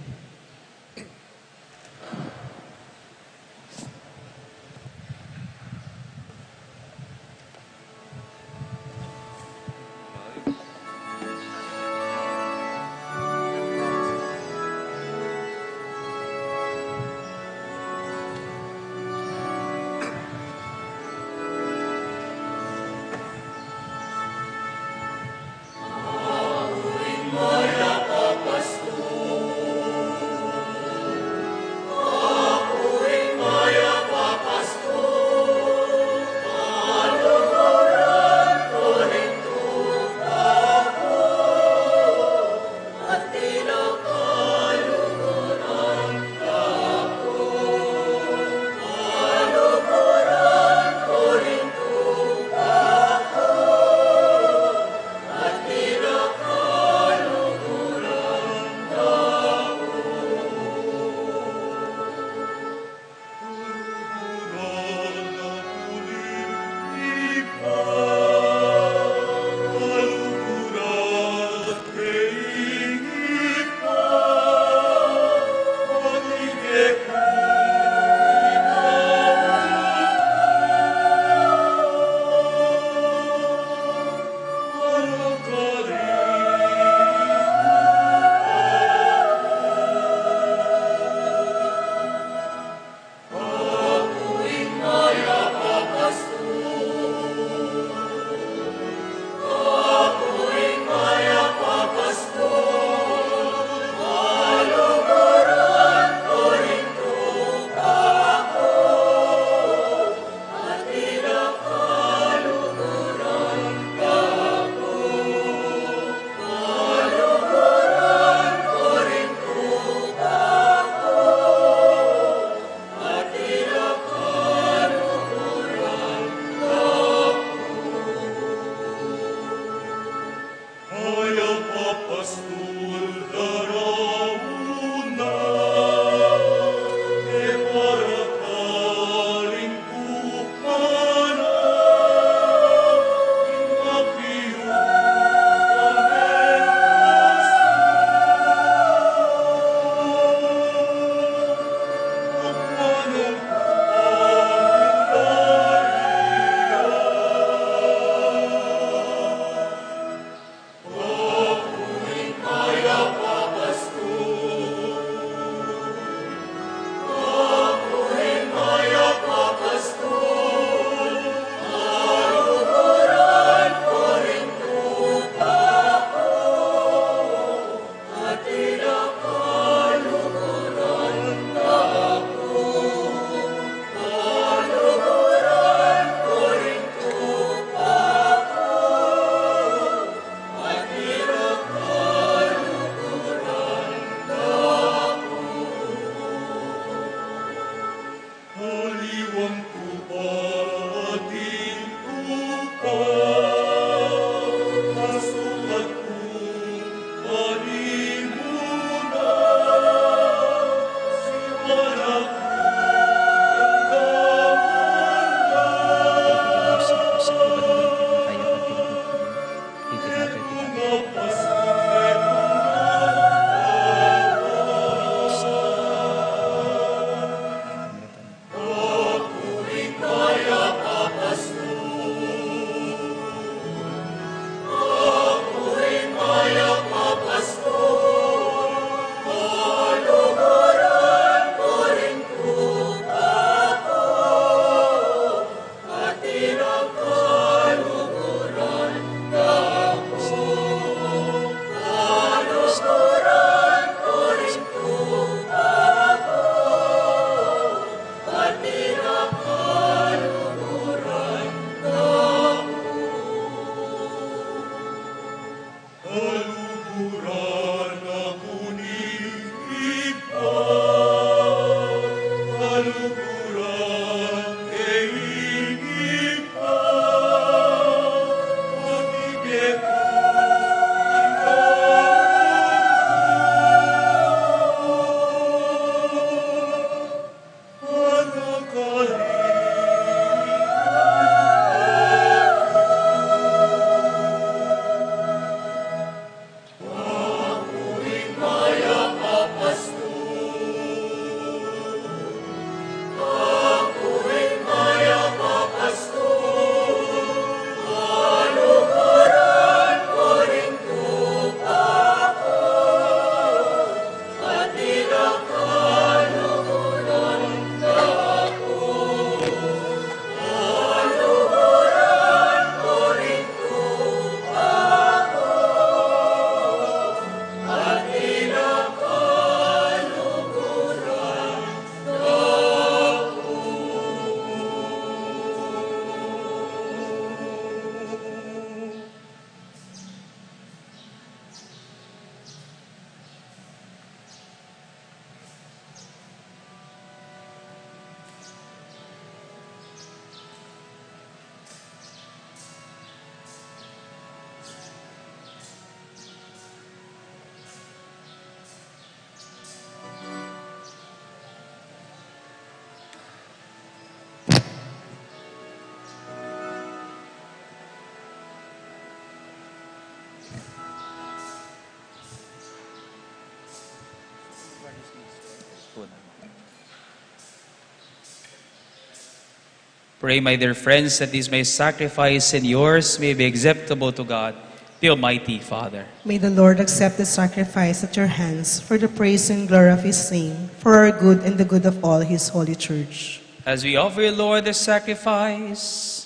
Pray, my dear friends, that this my sacrifice and yours may be acceptable to God, the Almighty Father. May the Lord accept the sacrifice at your hands for the praise and glory of his name, for our good and the good of all his holy church. As we offer you, Lord, the sacrifice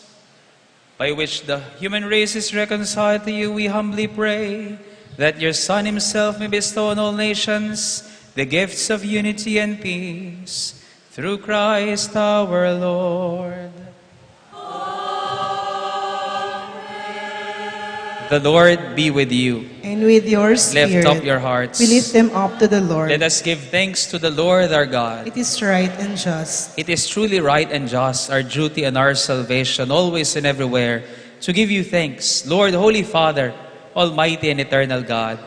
by which the human race is reconciled to you, we humbly pray that your Son himself may bestow on all nations the gifts of unity and peace. Through Christ our Lord. The Lord be with you. And with your spirit, Lift up your hearts. we lift them up to the Lord. Let us give thanks to the Lord our God. It is right and just. It is truly right and just, our duty and our salvation, always and everywhere, to give you thanks, Lord, Holy Father, Almighty and eternal God,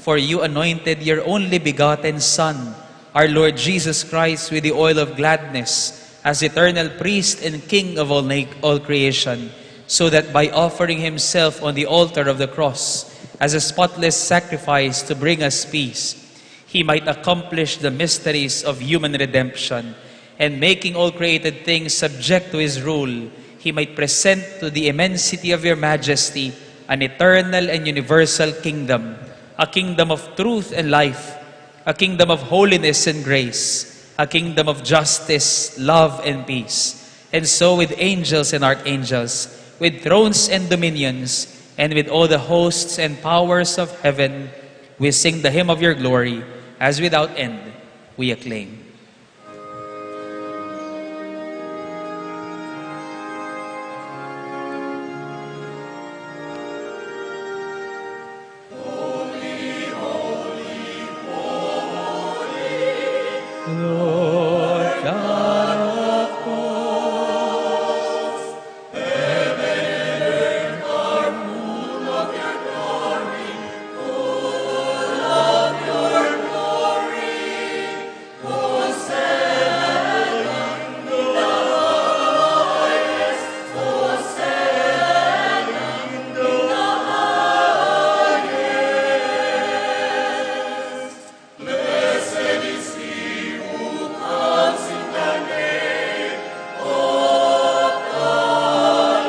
For you anointed your only begotten Son, our Lord Jesus Christ, with the oil of gladness, as eternal priest and king of all creation, so that by offering himself on the altar of the cross as a spotless sacrifice to bring us peace, he might accomplish the mysteries of human redemption, and making all created things subject to his rule, he might present to the immensity of your majesty an eternal and universal kingdom, a kingdom of truth and life, a kingdom of holiness and grace, a kingdom of justice, love, and peace. And so with angels and archangels, with thrones and dominions, and with all the hosts and powers of heaven, we sing the hymn of your glory, as without end we acclaim. Lord God of hosts, heaven and earth are full of your glory, full of your glory. Hosanna in the highest, Hosanna in the highest. Blessed is he comes in the name of the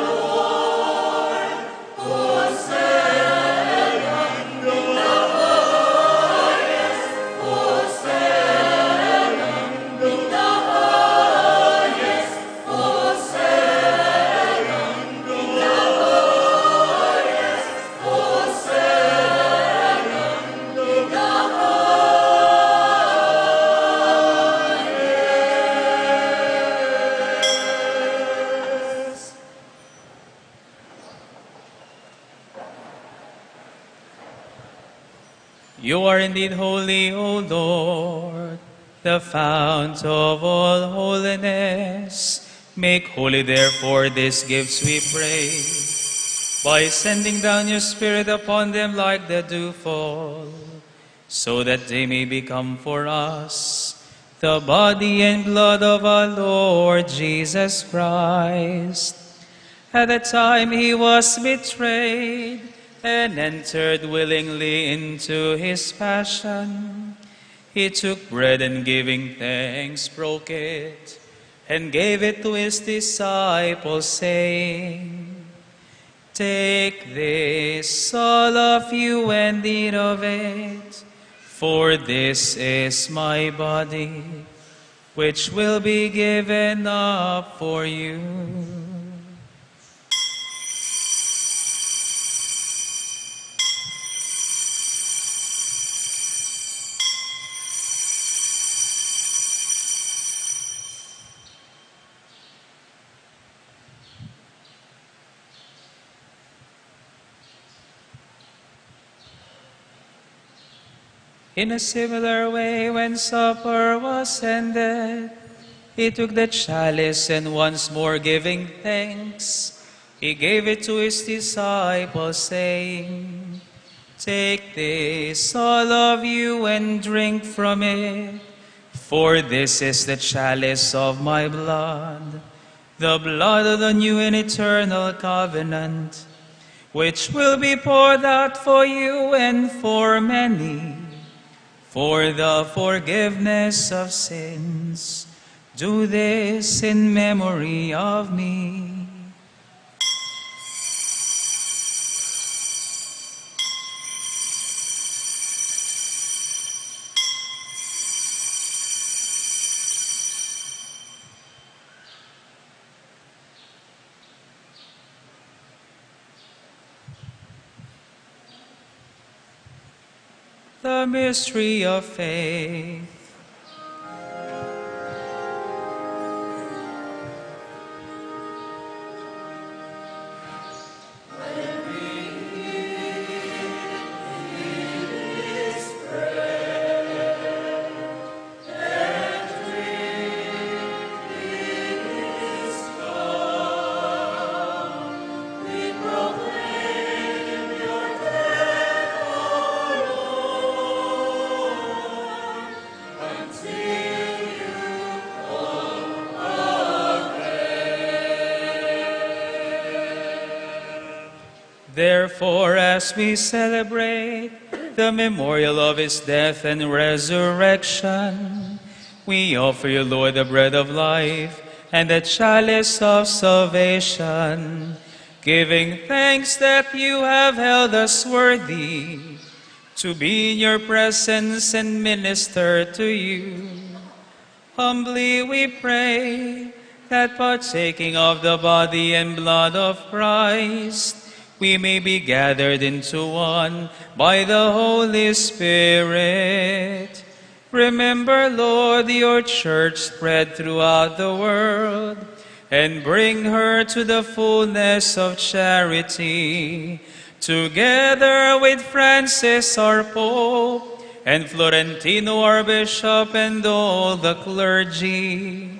Lord. Hosanna in the highest. Hosanna in the highest. Hosanna in the highest. Hosanna in the You are indeed holy, O Lord, the fount of all holiness. Make holy, therefore, these gifts, we pray, by sending down your Spirit upon them like the dewfall, so that they may become for us the body and blood of our Lord Jesus Christ. At the time he was betrayed and entered willingly into his passion, he took bread and giving thanks, broke it, and gave it to his disciples, saying, Take this, all of you, and eat of it, for this is my body, which will be given up for you. In a similar way, when supper was ended, he took the chalice, and once more giving thanks, he gave it to his disciples, saying, Take this, all of you, and drink from it, for this is the chalice of my blood, the blood of the new and eternal covenant, which will be poured out for you and for many, for the forgiveness of sins. Do this in memory of me. The mystery of faith. Therefore, as we celebrate the memorial of his death and resurrection, we offer you, Lord, the bread of life and the chalice of salvation, giving thanks that you have held us worthy to be in your presence and minister to you. Humbly we pray that partaking of the body and blood of Christ, we may be gathered into one by the Holy Spirit. Remember, Lord, your church spread throughout the world, and bring her to the fullness of charity, together with Francis our Pope, and Florentino our Bishop, and all the clergy.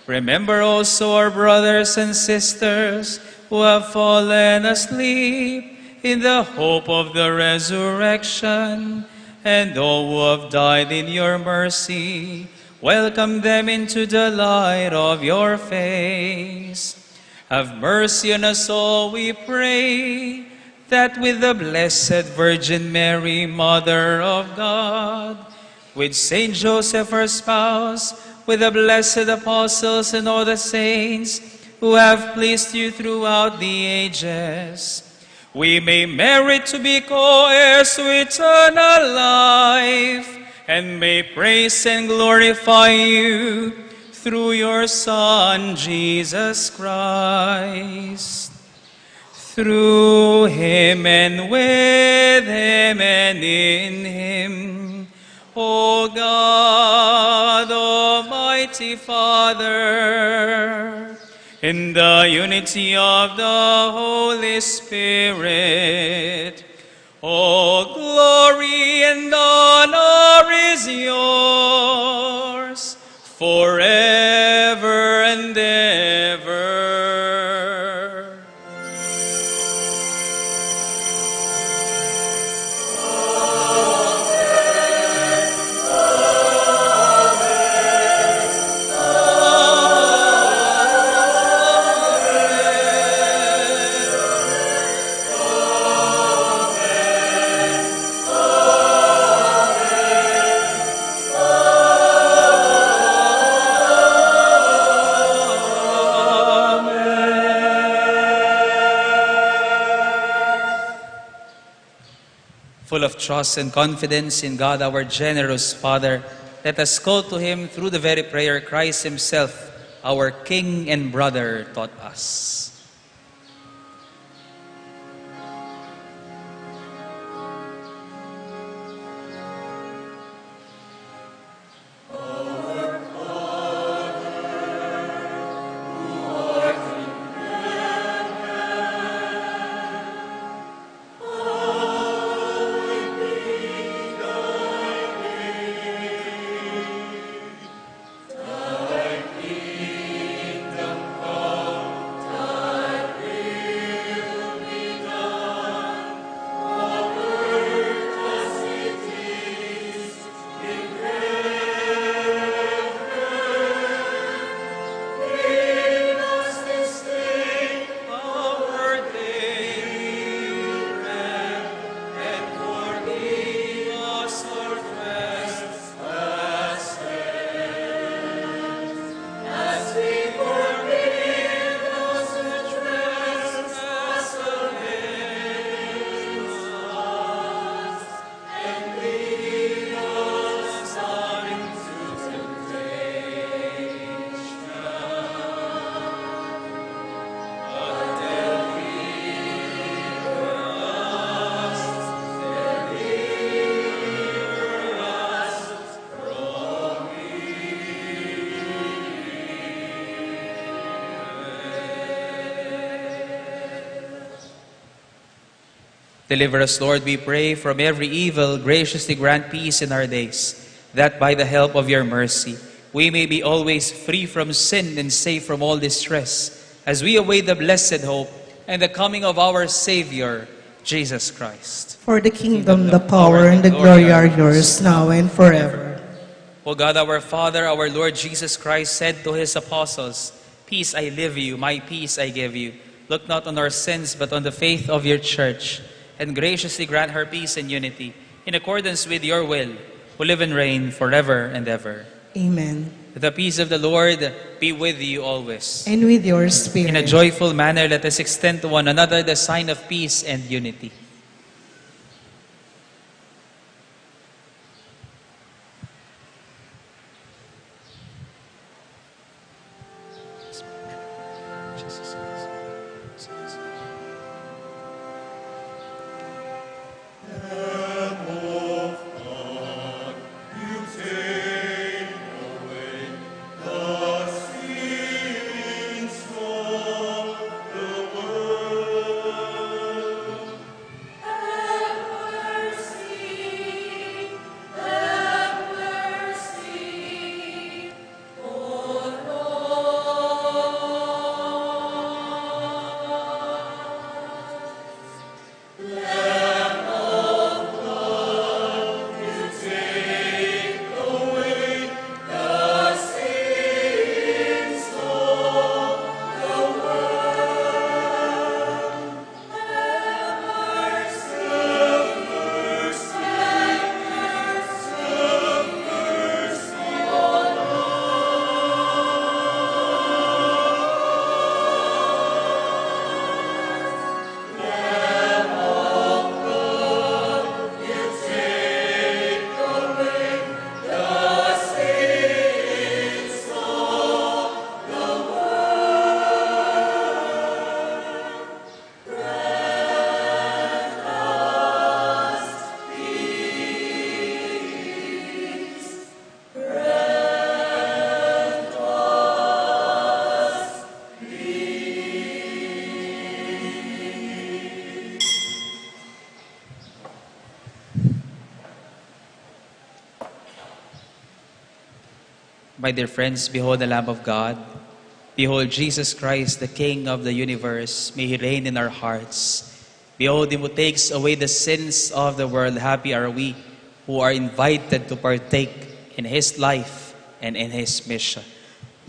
Remember also our brothers and sisters who have fallen asleep in the hope of the resurrection, and all who have died in your mercy. Welcome them into the light of your face. Have mercy on us all, we pray, that with the Blessed Virgin Mary, Mother of God, with Saint Joseph, her spouse, with the blessed apostles and all the saints who have pleased you throughout the ages, we may merit to be co-heirs to eternal life, and may praise and glorify you through your Son, Jesus Christ. Through him and with him and in him, O God, Almighty Father, in the unity of the Holy Spirit, all glory and honor is yours forever and ever. Full of trust and confidence in God, our generous Father, let us call to him through the very prayer Christ himself, our King and brother, taught us. Deliver us, Lord, we pray, from every evil. Graciously grant peace in our days, that by the help of your mercy, we may be always free from sin and safe from all distress, as we await the blessed hope and the coming of our Savior, Jesus Christ. For the kingdom, the power, and the glory are yours, now and forever. O God, our Father, our Lord Jesus Christ said to his apostles, "Peace I leave you, my peace I give you. Look not on our sins, but on the faith of your church, and graciously grant her peace and unity, in accordance with your will, who live and reign forever and ever. Amen. The peace of the Lord be with you always. And with your spirit. In a joyful manner, let us extend to one another the sign of peace and unity. My dear friends, behold the Lamb of God. Behold Jesus Christ, the King of the universe. May He reign in our hearts. Behold Him who takes away the sins of the world. Happy are we who are invited to partake in His life and in His mission.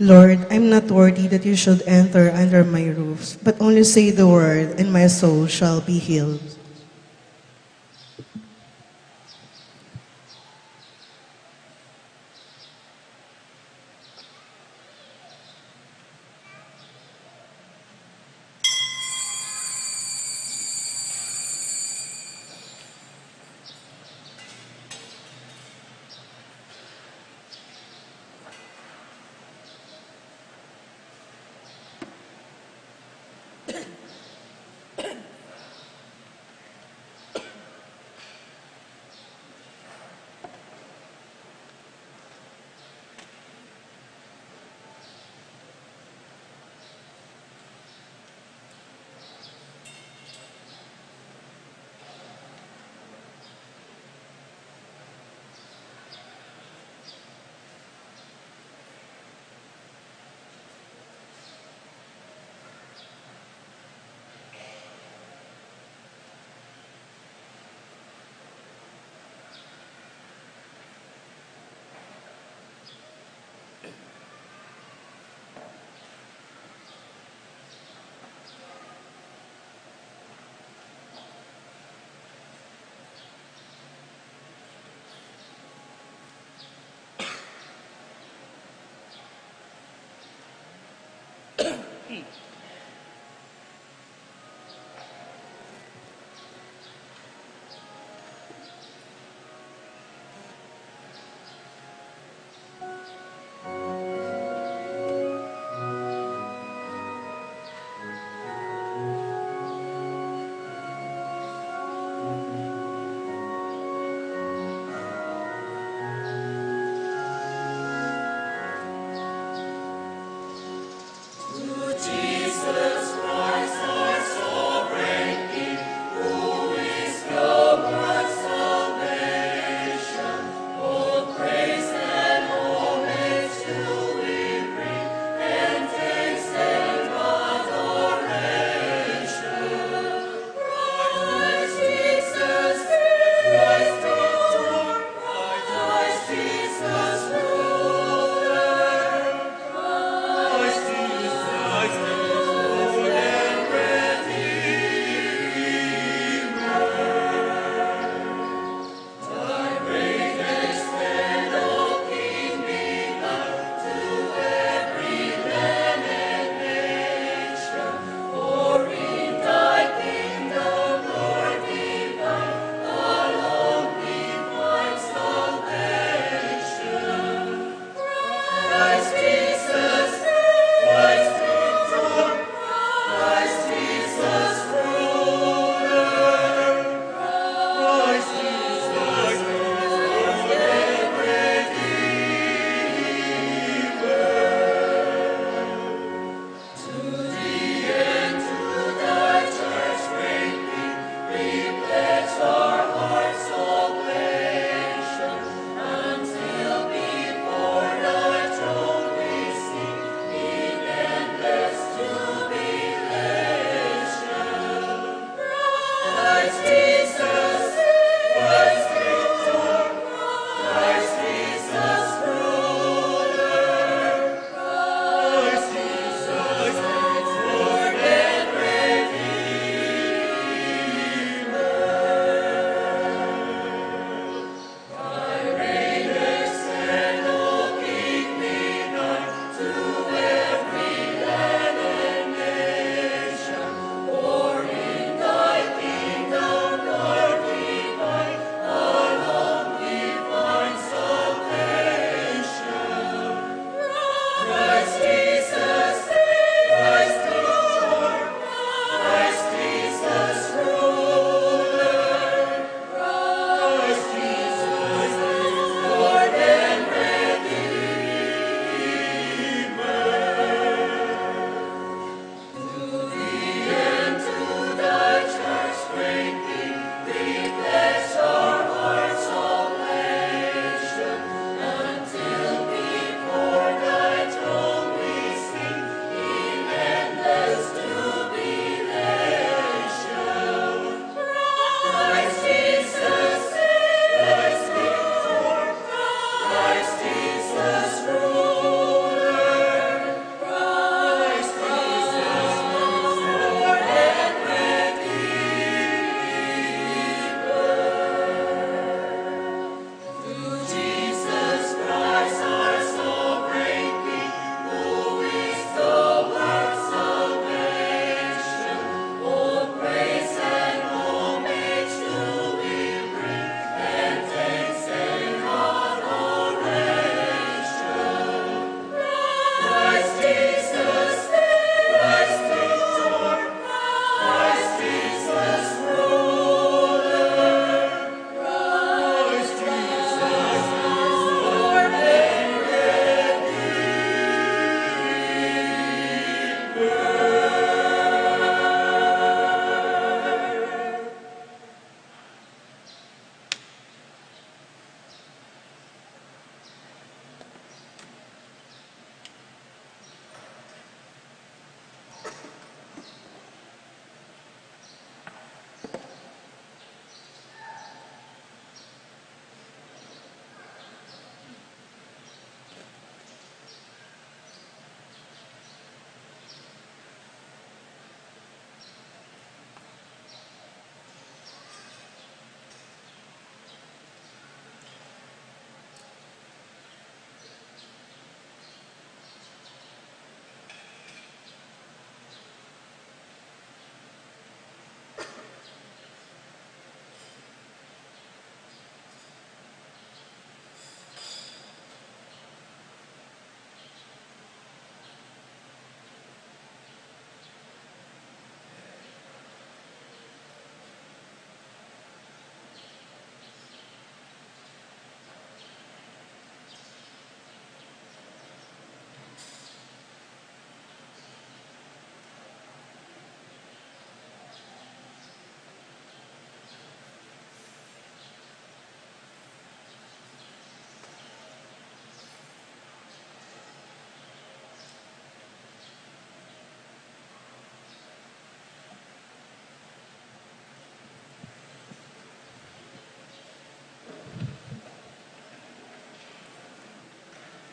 Lord, I'm not worthy that you should enter under my roofs, but only say the word, and my soul shall be healed.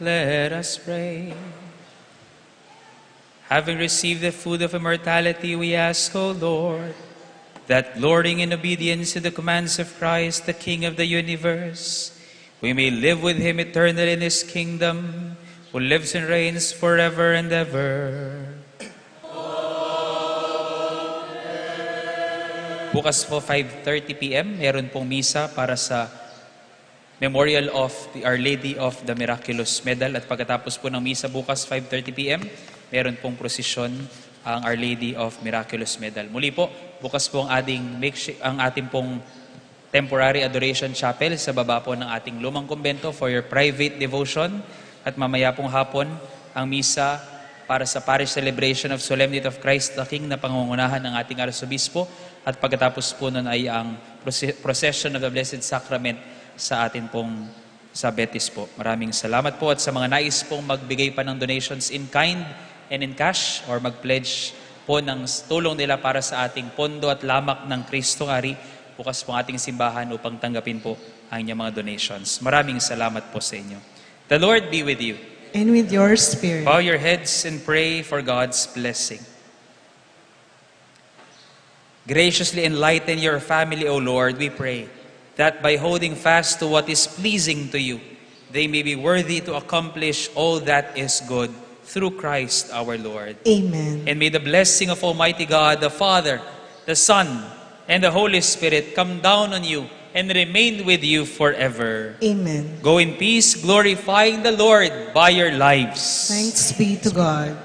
Let us pray. Having received the food of immortality, we ask, O Lord, that glorying in obedience to the commands of Christ, the King of the universe, we may live with Him eternally in His kingdom, who lives and reigns forever and ever. Bukas po 5:30 p.m., meron pong misa para sa Memorial of Our Lady of the Miraculous Medal. At pagkatapos po ng misa bukas 5:30 p.m., meron pong prosesyon ang Our Lady of Miraculous Medal. Muli po, bukas po ang ating pong temporary adoration chapel sa baba po ng ating lumang kumbento for your private devotion. At mamaya pong hapon, ang misa para sa parish celebration of Solemnity of Christ the King na pangungunahan ng ating Arsobispo. At pagkatapos po nun ay ang procession of the Blessed Sacrament sa atin pong sa Betis po. Maraming salamat po, at sa mga nais pong magbigay pa ng donations in kind and in cash or mag-pledge po ng tulong nila para sa ating pondo at lamak ng Kristo Hari, bukas po ang ating simbahan upang tanggapin po ang inyong mga donations. Maraming salamat po sa inyo. The Lord be with you. And with your spirit. Bow your heads and pray for God's blessing. Graciously enlighten your family, O Lord, we pray, that by holding fast to what is pleasing to you, they may be worthy to accomplish all that is good through Christ our Lord. Amen. And may the blessing of Almighty God, the Father, the Son, and the Holy Spirit come down on you and remain with you forever. Amen. Go in peace, glorifying the Lord by your lives. Thanks be to God.